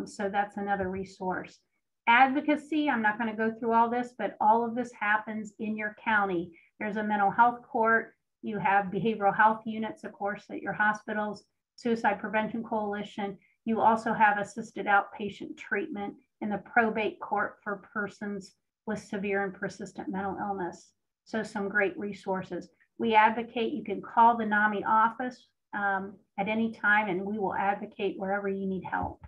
So that's another resource. Advocacy, I'm not going to go through all this, but all of this happens in your county. There's a mental health court. You have behavioral health units, of course, at your hospitals, Suicide Prevention Coalition. You also have assisted outpatient treatment in the probate court for persons with severe and persistent mental illness. So some great resources. We advocate, you can call the NAMI office at any time, and we will advocate wherever you need help.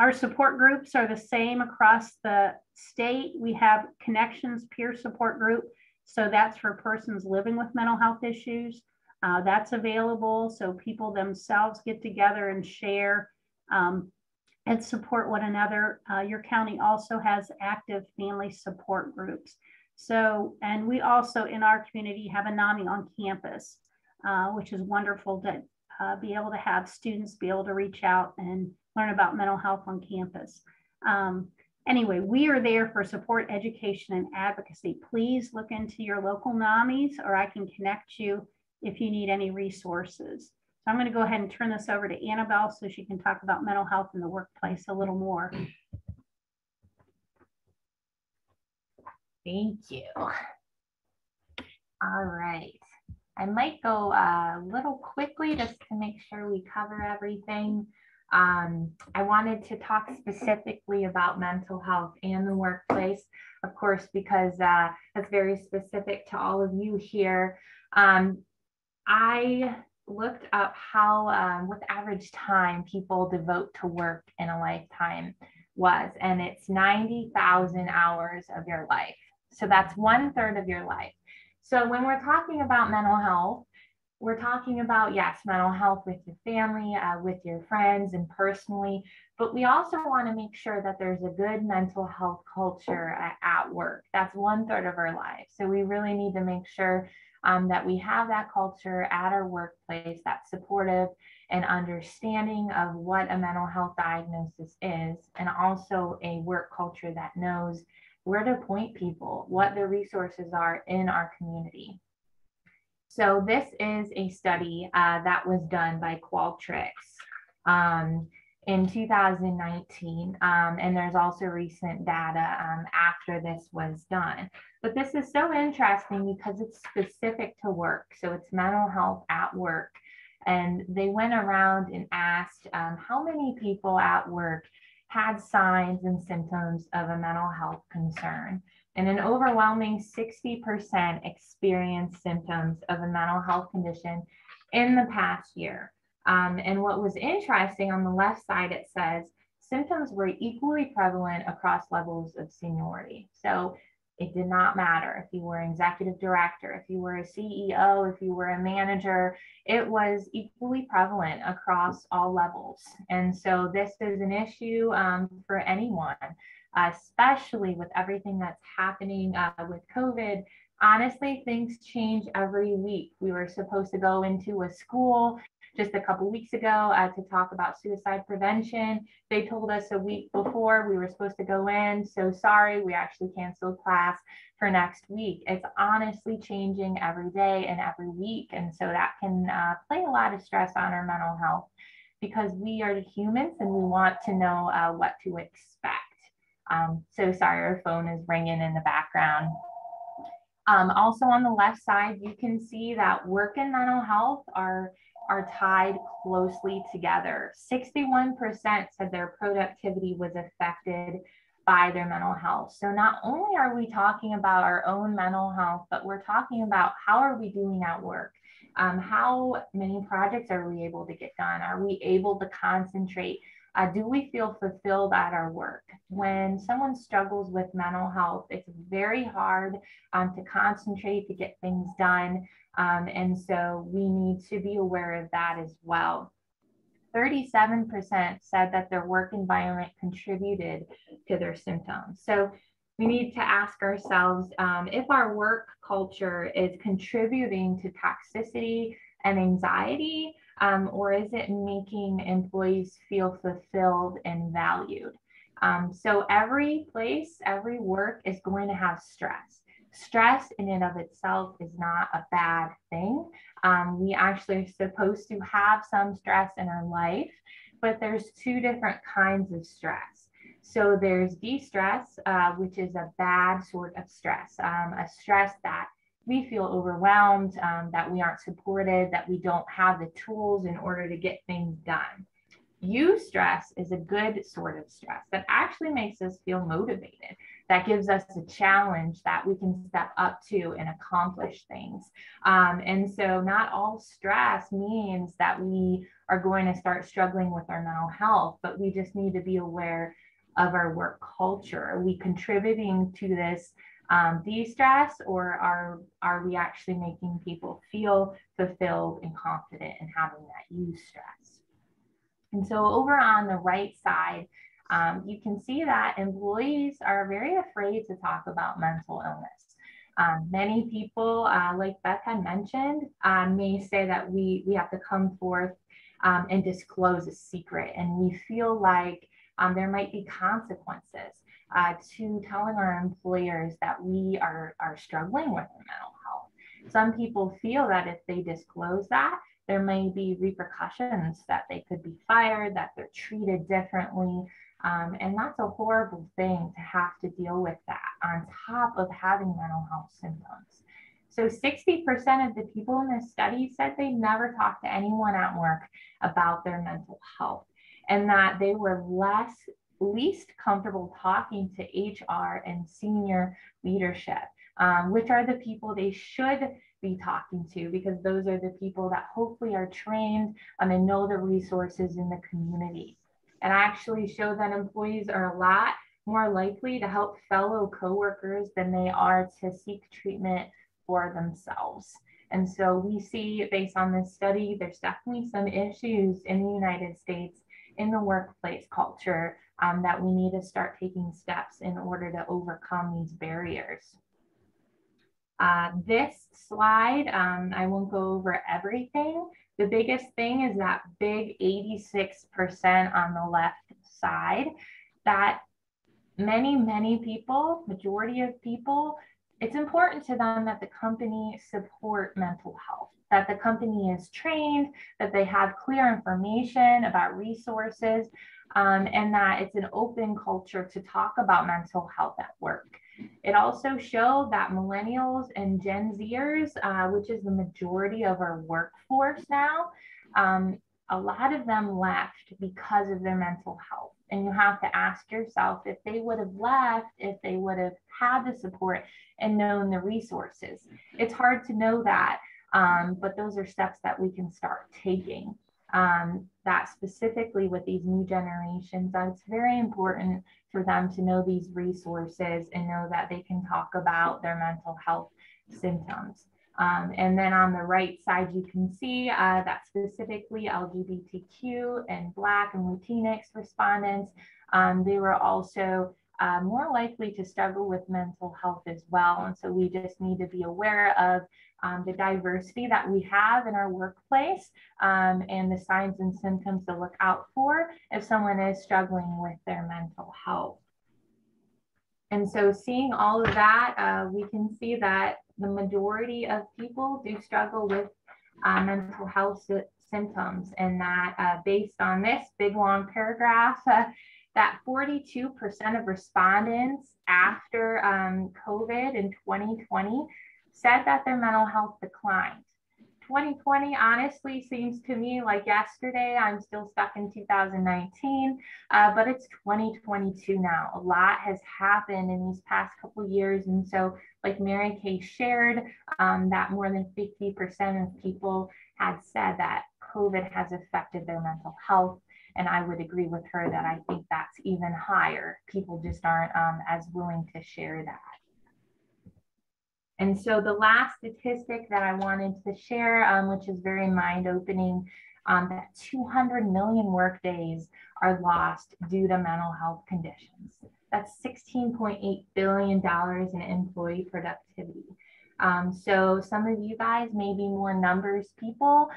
Our support groups are the same across the state. We have Connections Peer Support Group. So that's for persons living with mental health issues. That's available. So people themselves get together and share and support one another. Your county also has active family support groups. So, and we also in our community have a NAMI on campus, which is wonderful to be able to have students be able to reach out and learn about mental health on campus. Anyway, we are there for support, education, and advocacy. Please look into your local NAMIs, or I can connect you if you need any resources. So I'm going to go ahead and turn this over to Annabelle so she can talk about mental health in the workplace a little more. Thank you. All right. I might go a little quickly just to make sure we cover everything. I wanted to talk specifically about mental health and the workplace, of course, because that's very specific to all of you here. I looked up how, what average time people devote to work in a lifetime was, and it's 90,000 hours of your life. So that's 1/3 of your life. So when we're talking about mental health, we're talking about, yes, mental health with your family, with your friends and personally, but we also want to make sure that there's a good mental health culture at work. That's 1/3 of our life. So we really need to make sure that we have that culture at our workplace that's supportive and understanding of what a mental health diagnosis is, and also a work culture that knows where to point people, what the resources are in our community. So this is a study that was done by Qualtrics in 2019, and there's also recent data after this was done. But this is so interesting because it's specific to work. So it's mental health at work. And they went around and asked how many people at work had signs and symptoms of a mental health concern. And an overwhelming 60% experienced symptoms of a mental health condition in the past year. And what was interesting, on the left side, it says symptoms were equally prevalent across levels of seniority. So it did not matter if you were an executive director, if you were a CEO, if you were a manager, it was equally prevalent across all levels. And so this is an issue for anyone, especially with everything that's happening with COVID. Honestly, things change every week. We were supposed to go into a school just a couple weeks ago to talk about suicide prevention. They told us a week before we were supposed to go in. So sorry, we actually canceled class for next week. It's honestly changing every day and every week. And so that can play a lot of stress on our mental health, because we are humans and we want to know what to expect. So sorry, our phone is ringing in the background. Also on the left side, you can see that work and mental health are tied closely together. 61% said their productivity was affected by their mental health. So not only are we talking about our own mental health, but we're talking about how are we doing at work? How many projects are we able to get done? Are we able to concentrate? Do we feel fulfilled at our work? When someone struggles with mental health, it's very hard to concentrate, to get things done. And so we need to be aware of that as well. 37% said that their work environment contributed to their symptoms. So we need to ask ourselves if our work culture is contributing to toxicity and anxiety, or is it making employees feel fulfilled and valued? So every place, every work is going to have stress. Stress in and of itself is not a bad thing. We actually are supposed to have some stress in our life, but there's two different kinds of stress. So there's de-stress, which is a bad sort of stress, a stress that we feel overwhelmed, that we aren't supported, that we don't have the tools in order to get things done. Eustress is a good sort of stress that actually makes us feel motivated, that gives us a challenge that we can step up to and accomplish things. And so not all stress means that we are going to start struggling with our mental health, but we just need to be aware of our work culture. Are we contributing to this de-stress, or are we actually making people feel fulfilled and confident in having that eustress? And so over on the right side, you can see that employees are very afraid to talk about mental illness. Many people, like Beth had mentioned, may say that we have to come forth and disclose a secret, and we feel like there might be consequences to telling our employers that we are struggling with our mental health. Some people feel that if they disclose that, there may be repercussions, that they could be fired, that they're treated differently. And that's a horrible thing to have to deal with that on top of having mental health symptoms. So 60% of the people in this study said they never talked to anyone at work about their mental health, and that they were least comfortable talking to HR and senior leadership, which are the people they should be talking to, because those are the people that hopefully are trained and know the resources in the community. It actually showed that employees are a lot more likely to help fellow coworkers than they are to seek treatment for themselves. And so we see, based on this study, there's definitely some issues in the United States in the workplace culture that we need to start taking steps in order to overcome these barriers. This slide, I won't go over everything. The biggest thing is that big 86% on the left side, that many people, majority of people, it's important to them that the company support mental health, that the company is trained, that they have clear information about resources, and that it's an open culture to talk about mental health at work. It also showed that millennials and Gen Zers, which is the majority of our workforce now, a lot of them left because of their mental health. And you have to ask yourself if they would have left, if they would have had the support and known the resources. It's hard to know that, but those are steps that we can start taking. That specifically with these new generations, it's very important for them to know these resources and know that they can talk about their mental health symptoms. And then on the right side, you can see that specifically LGBTQ and Black and Latinx respondents, they were also more likely to struggle with mental health as well. And so we just need to be aware of the diversity that we have in our workplace and the signs and symptoms to look out for if someone is struggling with their mental health. And so seeing all of that, we can see that the majority of people do struggle with mental health symptoms, and that based on this big long paragraph, that 42% of respondents after COVID in 2020 said that their mental health declined. 2020 honestly seems to me like yesterday. I'm still stuck in 2019, but it's 2022 now. A lot has happened in these past couple of years. And so like Mary Kay shared, that more than 50% of people had said that COVID has affected their mental health. And I would agree with her that I think that's even higher. People just aren't as willing to share that. And so the last statistic that I wanted to share, which is very mind-opening, that 200 million workdays are lost due to mental health conditions. That's $16.8 billion in employee productivity. So some of you guys may be more numbers people,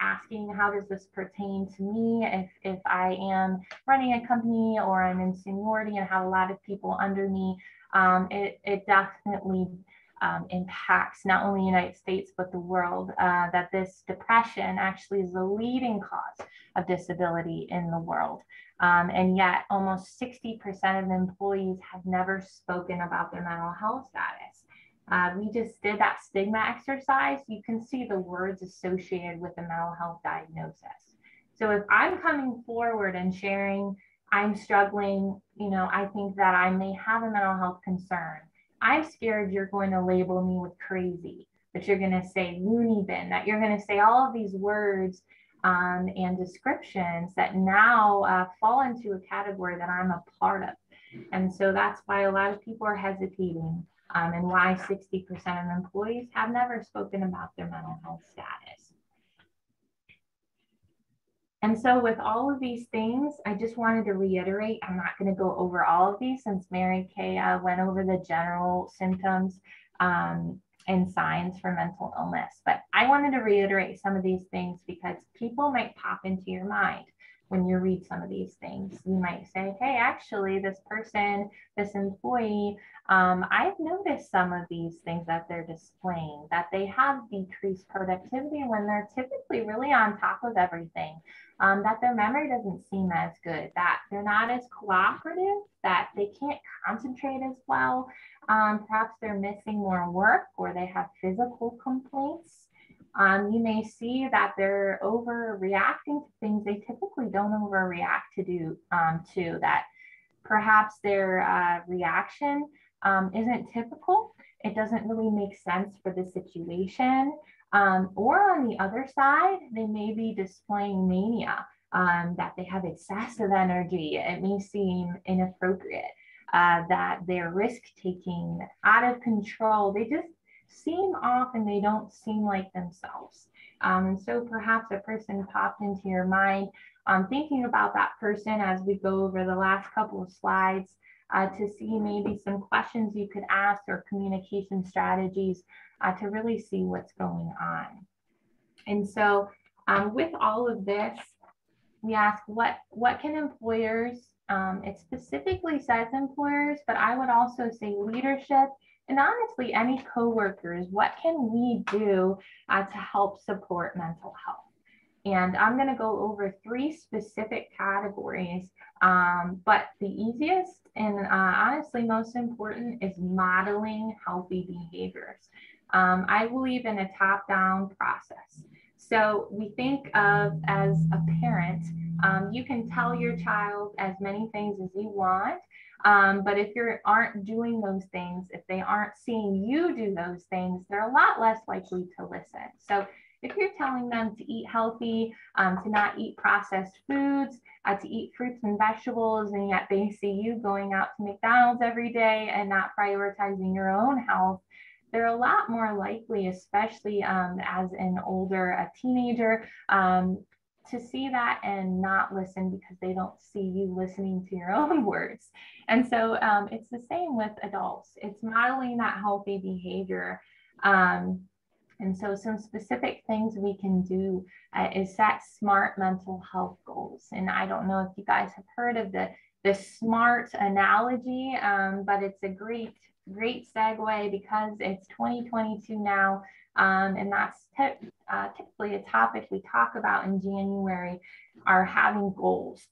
asking how does this pertain to me if I am running a company or I'm in seniority and have a lot of people under me. It definitely impacts not only the United States, but the world, that this depression actually is the leading cause of disability in the world. And yet almost 60% of employees have never spoken about their mental health status. We just did that stigma exercise. You can see the words associated with the mental health diagnosis. So if I'm coming forward and sharing, I'm struggling, I think that I may have a mental health concern. I'm scared you're going to label me with crazy, that you're going to say loony bin, that you're going to say all of these words and descriptions that now fall into a category that I'm a part of. And so that's why a lot of people are hesitating, and why 60% of employees have never spoken about their mental health status. And so with all of these things, I just wanted to reiterate, I'm not going to go over all of these since Mary Kay went over the general symptoms and signs for mental illness. But I wanted to reiterate some of these things because people might pop into your mind when you read some of these things. You might say, hey, actually, this person, this employee, I've noticed some of these things that they're displaying, that they have decreased productivity when they're typically really on top of everything, that their memory doesn't seem as good, that they're not as cooperative, that they can't concentrate as well. Perhaps they're missing more work, or they have physical complaints. You may see that they're overreacting to things they typically don't overreact to that perhaps their reaction isn't typical. It doesn't really make sense for the situation. Or on the other side, they may be displaying mania, that they have excessive energy. It may seem inappropriate, that they're risk-taking, out of control. They just seem off and they don't seem like themselves. So perhaps a person popped into your mind, thinking about that person as we go over the last couple of slides, to see maybe some questions you could ask or communication strategies to really see what's going on. And so with all of this, we ask what can employers, it specifically says employers, but I would also say leadership, and honestly, any coworkers, what can we do to help support mental health? And I'm going to go over 3 specific categories, but the easiest and honestly most important is modeling healthy behaviors. I believe in a top-down process. So we think of, as a parent, you can tell your child as many things as you want, but if you aren't doing those things, if they aren't seeing you do those things, they're a lot less likely to listen. So if you're telling them to eat healthy, to not eat processed foods, to eat fruits and vegetables, and yet they see you going out to McDonald's every day and not prioritizing your own health, they're a lot more likely, especially as an older teenager, to see that and not listen because they don't see you listening to your own words. And so it's the same with adults. It's modeling that healthy behavior. And so some specific things we can do is set SMART mental health goals. And I don't know if you guys have heard of the SMART analogy, but it's a great segue because it's 2022 now. And that's typically a topic we talk about in January, are having goals.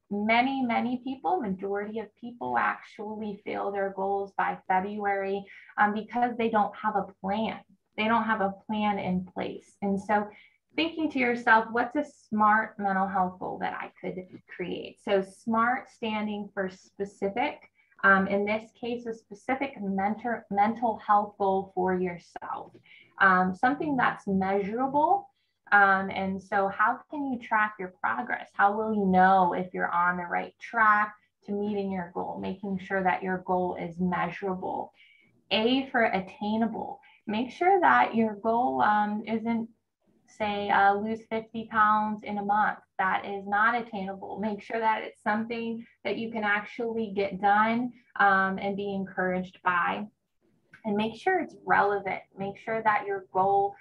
Many people, majority of people actually fail their goals by February because they don't have a plan. They don't have a plan in place. And so thinking to yourself, what's a SMART mental health goal that I could create? So SMART standing for specific. In this case, a specific mental health goal for yourself. Something that's measurable. And so how can you track your progress? How will you know if you're on the right track to meeting your goal? Making sure that your goal is measurable. A for attainable. Make sure that your goal isn't, say, lose 50 pounds in a month. That is not attainable. Make sure that it's something that you can actually get done and be encouraged by. And make sure it's relevant. Make sure that your goal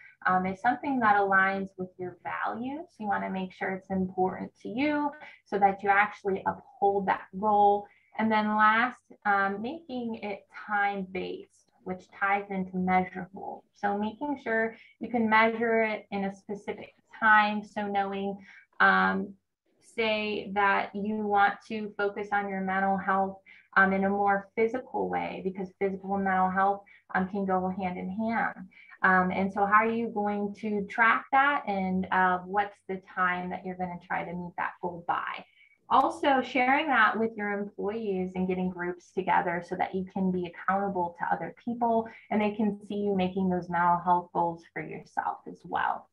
is something that aligns with your values. You want to make sure it's important to you so that you actually uphold that goal. And then last, making it time-based. which ties into measurable. So making sure you can measure it in a specific time. So knowing, say that you want to focus on your mental health in a more physical way, because physical and mental health can go hand in hand. And so how are you going to track that, and what's the time that you're going to try to meet that goal by? Also sharing that with your employees and getting groups together so that you can be accountable to other people and they can see you making those mental health goals for yourself as well.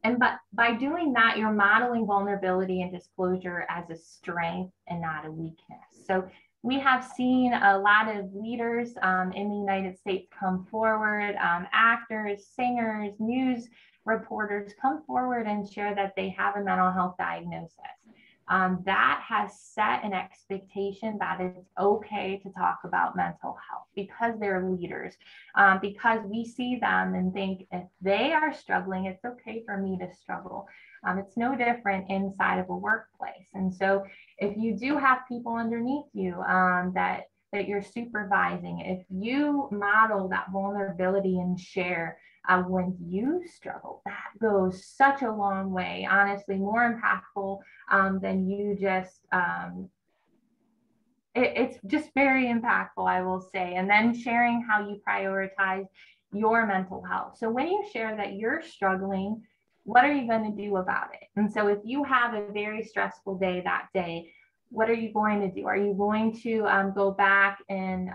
And by doing that, you're modeling vulnerability and disclosure as a strength and not a weakness. So we have seen a lot of leaders in the United States come forward, actors, singers, news reporters come forward and share that they have a mental health diagnosis. That has set an expectation that it's okay to talk about mental health because they're leaders, because we see them and think if they are struggling, it's okay for me to struggle. It's no different inside of a workplace. And so if you do have people underneath you that you're supervising, if you model that vulnerability and share when you struggle, that goes such a long way, honestly, more impactful than you just, it's just very impactful, I will say. And then sharing how you prioritize your mental health. So when you share that you're struggling, what are you going to do about it? And so if you have a very stressful day that day, what are you going to do? Are you going to go back in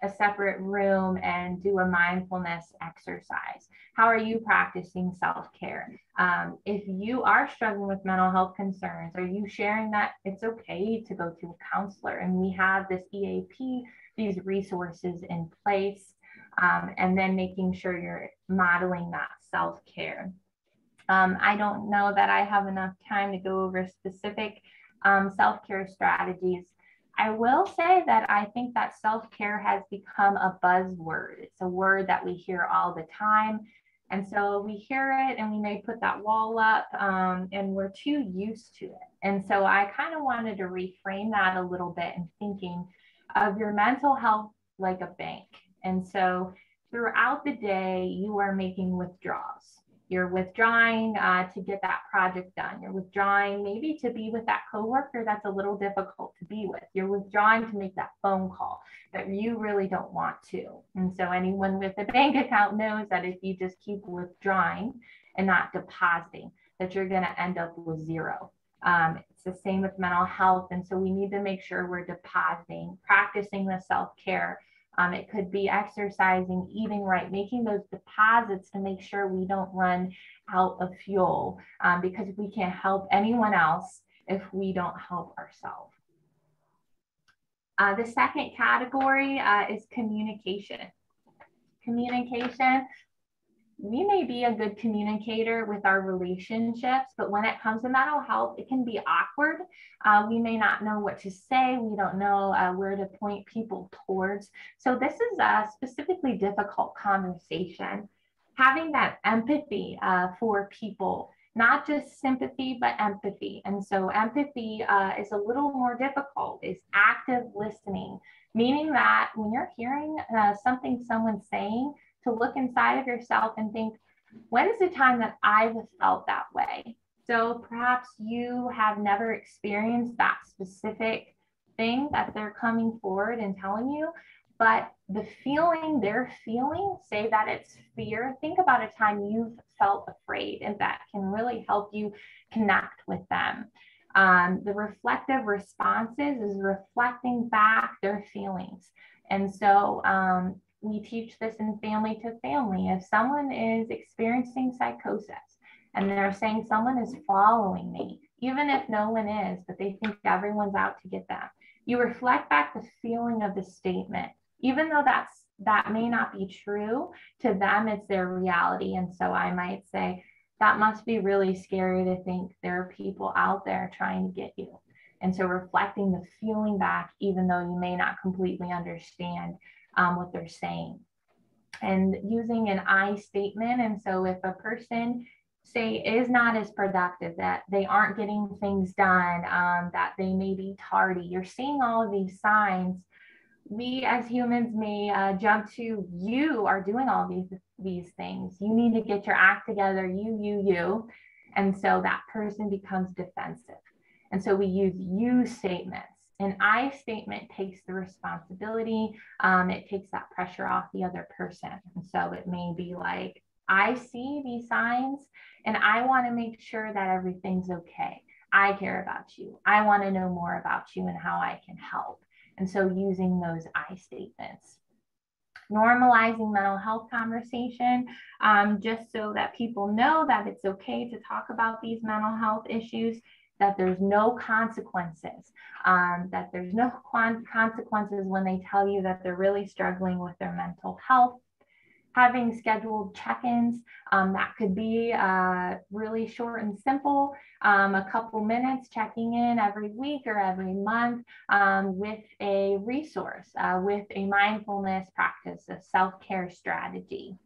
a separate room and do a mindfulness exercise? How are you practicing self-care? If you are struggling with mental health concerns, are you sharing that it's okay to go to a counselor? And we have this EAP, these resources in place, and then making sure you're modeling that self-care. I don't know that I have enough time to go over specific self-care strategies. I will say that I think that self-care has become a buzzword. It's a word that we hear all the time. And so we hear it and we may put that wall up and we're too used to it. And so I kind of wanted to reframe that a little bit and thinking of your mental health like a bank. And so throughout the day, you are making withdrawals. You're withdrawing to get that project done. You're withdrawing maybe to be with that coworker that's a little difficult to be with. You're withdrawing to make that phone call that you really don't want to. And so anyone with a bank account knows that if you just keep withdrawing and not depositing, that you're going to end up with zero. It's the same with mental health. And so we need to make sure we're depositing, practicing the self-care. It could be exercising, eating right, making those deposits to make sure we don't run out of fuel because we can't help anyone else if we don't help ourselves. The second category is communication. Communication. We may be a good communicator with our relationships, but when it comes to mental health, it can be awkward. We may not know what to say. We don't know where to point people towards. So this is a specifically difficult conversation. Having that empathy for people, not just sympathy, but empathy. And so empathy is a little more difficult, is active listening, meaning that when you're hearing something someone's saying, to look inside of yourself and think, when is the time that I've felt that way? So perhaps you have never experienced that specific thing that they're coming forward and telling you, but the feeling they're feeling, say that it's fear. Think about a time you've felt afraid, and that can really help you connect with them. The reflective responses is reflecting back their feelings. And so we teach this in family to family. If someone is experiencing psychosis and they're saying someone is following me, even if no one is, but they think everyone's out to get them, you reflect back the feeling of the statement, even though that may not be true to them, it's their reality. And so I might say, that must be really scary to think there are people out there trying to get you. And so reflecting the feeling back, even though you may not completely understand what they're saying, and using an I statement. And so if a person, say, is not as productive, that they aren't getting things done, that they may be tardy, you're seeing all of these signs, we as humans may jump to, you are doing all these things. You need to get your act together, you. And so that person becomes defensive. And so we use you statements. An I statement takes the responsibility. It takes that pressure off the other person. And so it may be like, I see these signs and I want to make sure that everything's okay. I care about you. I want to know more about you and how I can help. And so using those I statements. Normalizing mental health conversation, just so that people know that it's okay to talk about these mental health issues, that there's no consequences, that there's no consequences when they tell you that they're really struggling with their mental health. Having scheduled check-ins, that could be really short and simple, a couple minutes checking in every week or every month with a resource, with a mindfulness practice, a self-care strategy,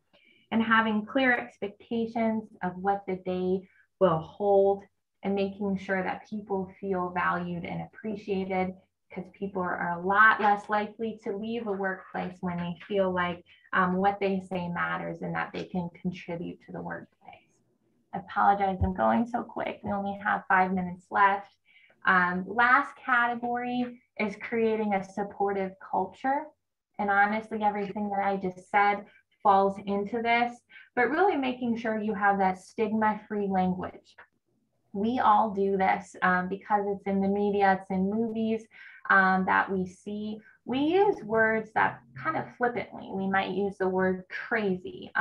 and having clear expectations of what the day will hold, and making sure that people feel valued and appreciated, because people are a lot less likely to leave a workplace when they feel like what they say matters and that they can contribute to the workplace. I apologize, I'm going so quick. We only have 5 minutes left. Last category is creating a supportive culture. And honestly, everything that I just said falls into this, but really making sure you have that stigma-free language. We all do this because it's in the media, it's in movies that we see. We use words that kind of flippantly. We might use the word crazy,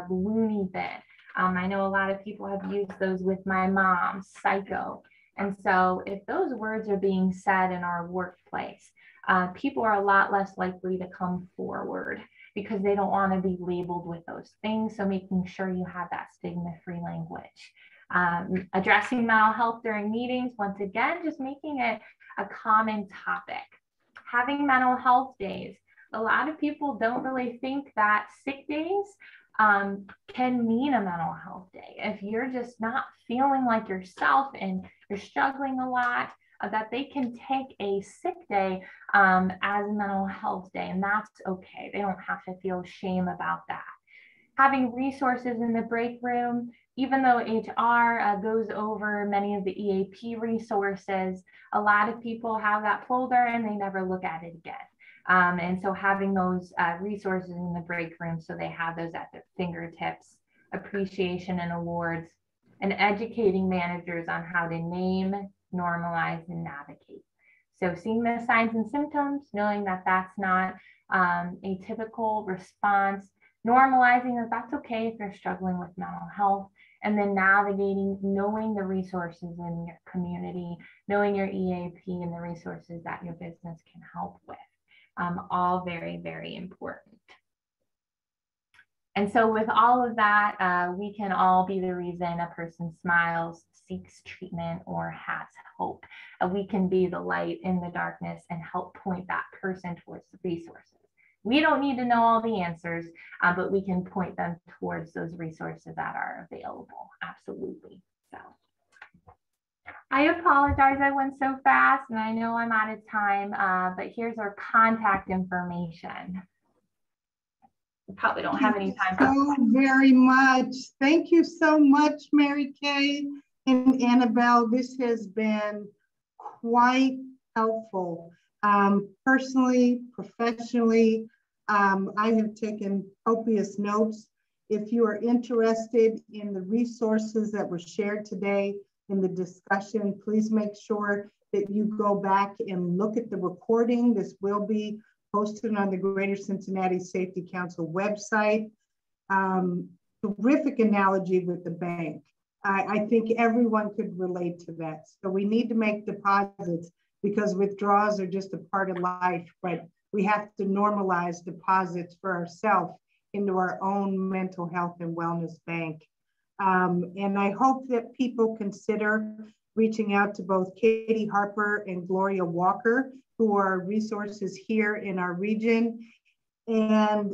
loony bin. I know a lot of people have used those with my mom, psycho. And so if those words are being said in our workplace, people are a lot less likely to come forward because they don't want to be labeled with those things. So making sure you have that stigma-free language. Addressing mental health during meetings, once again, just making it a common topic. Having mental health days. A lot of people don't really think that sick days can mean a mental health day. If you're just not feeling like yourself and you're struggling a lot, that they can take a sick day as a mental health day, and that's okay. They don't have to feel shame about that. Having resources in the break room, even though HR goes over many of the EAP resources, a lot of people have that folder and they never look at it again. And so having those resources in the break room so they have those at their fingertips, appreciation and awards, and educating managers on how to name, normalize, and navigate. So seeing the signs and symptoms, knowing that that's not a typical response, normalizing that that's okay if you're struggling with mental health, and then navigating, knowing the resources in your community, knowing your EAP and the resources that your business can help with. All very, very important. And so with all of that, we can all be the reason a person smiles, seeks treatment, or has hope. We can be the light in the darkness and help point that person towards the resources. We don't need to know all the answers, but we can point them towards those resources that are available. Absolutely. So I apologize I went so fast and I know I'm out of time, but here's our contact information. We probably don't have any time. So very much. Thank you so much, Mary Kay and Annabelle. This has been quite helpful. Personally, professionally, I have taken copious notes. If you are interested in the resources that were shared today in the discussion, please make sure that you go back and look at the recording. This will be posted on the Greater Cincinnati Safety Council website. Terrific analogy with the bank. I think everyone could relate to that. So we need to make deposits because withdrawals are just a part of life, but we have to normalize deposits for ourselves into our own mental health and wellness bank. And I hope that people consider reaching out to both Katie Harper and Gloria Walker, who are resources here in our region. And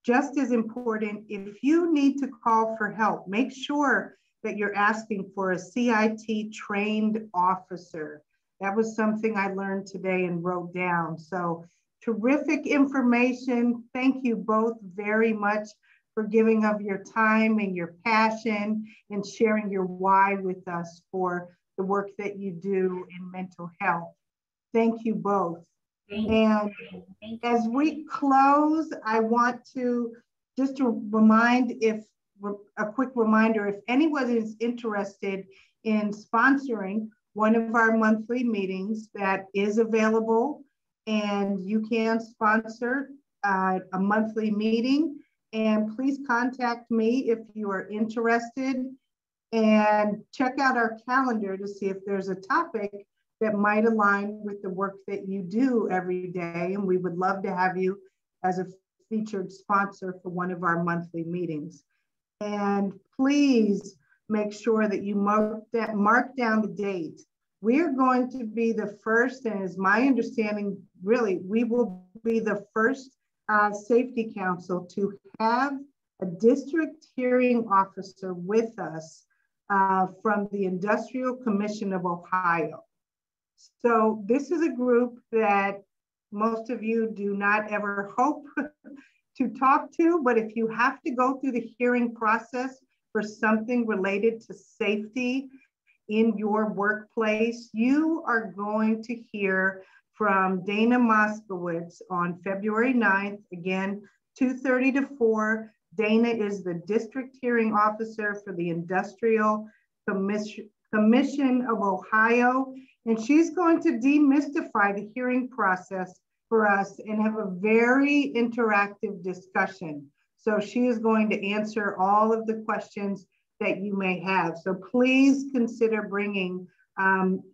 just as important, if you need to call for help, make sure that you're asking for a CIT trained officer. That was something I learned today and wrote down. So Terrific information. Thank you both very much for giving of your time and your passion and sharing your why with us for the work that you do in mental health. Thank you both. And as we close, I want to just to remind, a quick reminder, if anyone is interested in sponsoring one of our monthly meetings, that is available, and you can sponsor a monthly meeting. And please contact me if you are interested, and check out our calendar to see if there's a topic that might align with the work that you do every day. And we would love to have you as a featured sponsor for one of our monthly meetings. And please make sure that you mark down the date. We're going to be the first, and as my understanding, really, we will be the first safety council to have a district hearing officer with us from the Industrial Commission of Ohio. So this is a group that most of you do not ever hope to talk to, but if you have to go through the hearing process for something related to safety in your workplace, you are going to hear from Dana Moskowitz on February 9th, again, 2:30 to 4. Dana is the district hearing officer for the Industrial Commission of Ohio, and she's going to demystify the hearing process for us and have a very interactive discussion. So she is going to answer all of the questions that you may have. So please consider bringing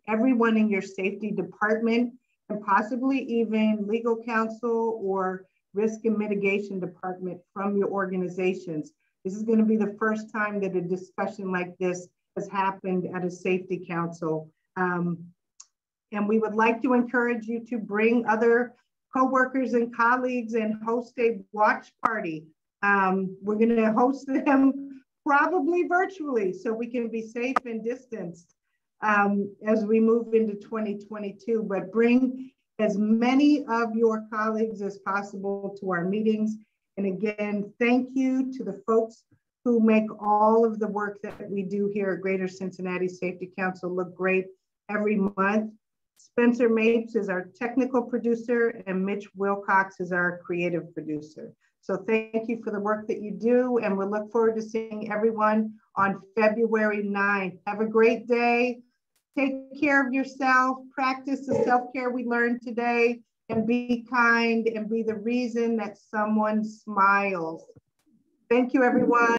everyone in your safety department, and possibly even legal counsel or risk and mitigation department from your organizations. This is going to be the first time that a discussion like this has happened at a safety council. And we would like to encourage you to bring other coworkers and colleagues and host a watch party. We're going to host them probably virtually so we can be safe and distanced as we move into 2022, but bring as many of your colleagues as possible to our meetings. And again, thank you to the folks who make all of the work that we do here at Greater Cincinnati Safety Council look great every month. Spencer Mapes is our technical producer, and Mitch Wilcox is our creative producer. So thank you for the work that you do, and we look forward to seeing everyone on February 9th. Have a great day. Take care of yourself, practice the self-care we learned today, and be kind and be the reason that someone smiles. Thank you, everyone.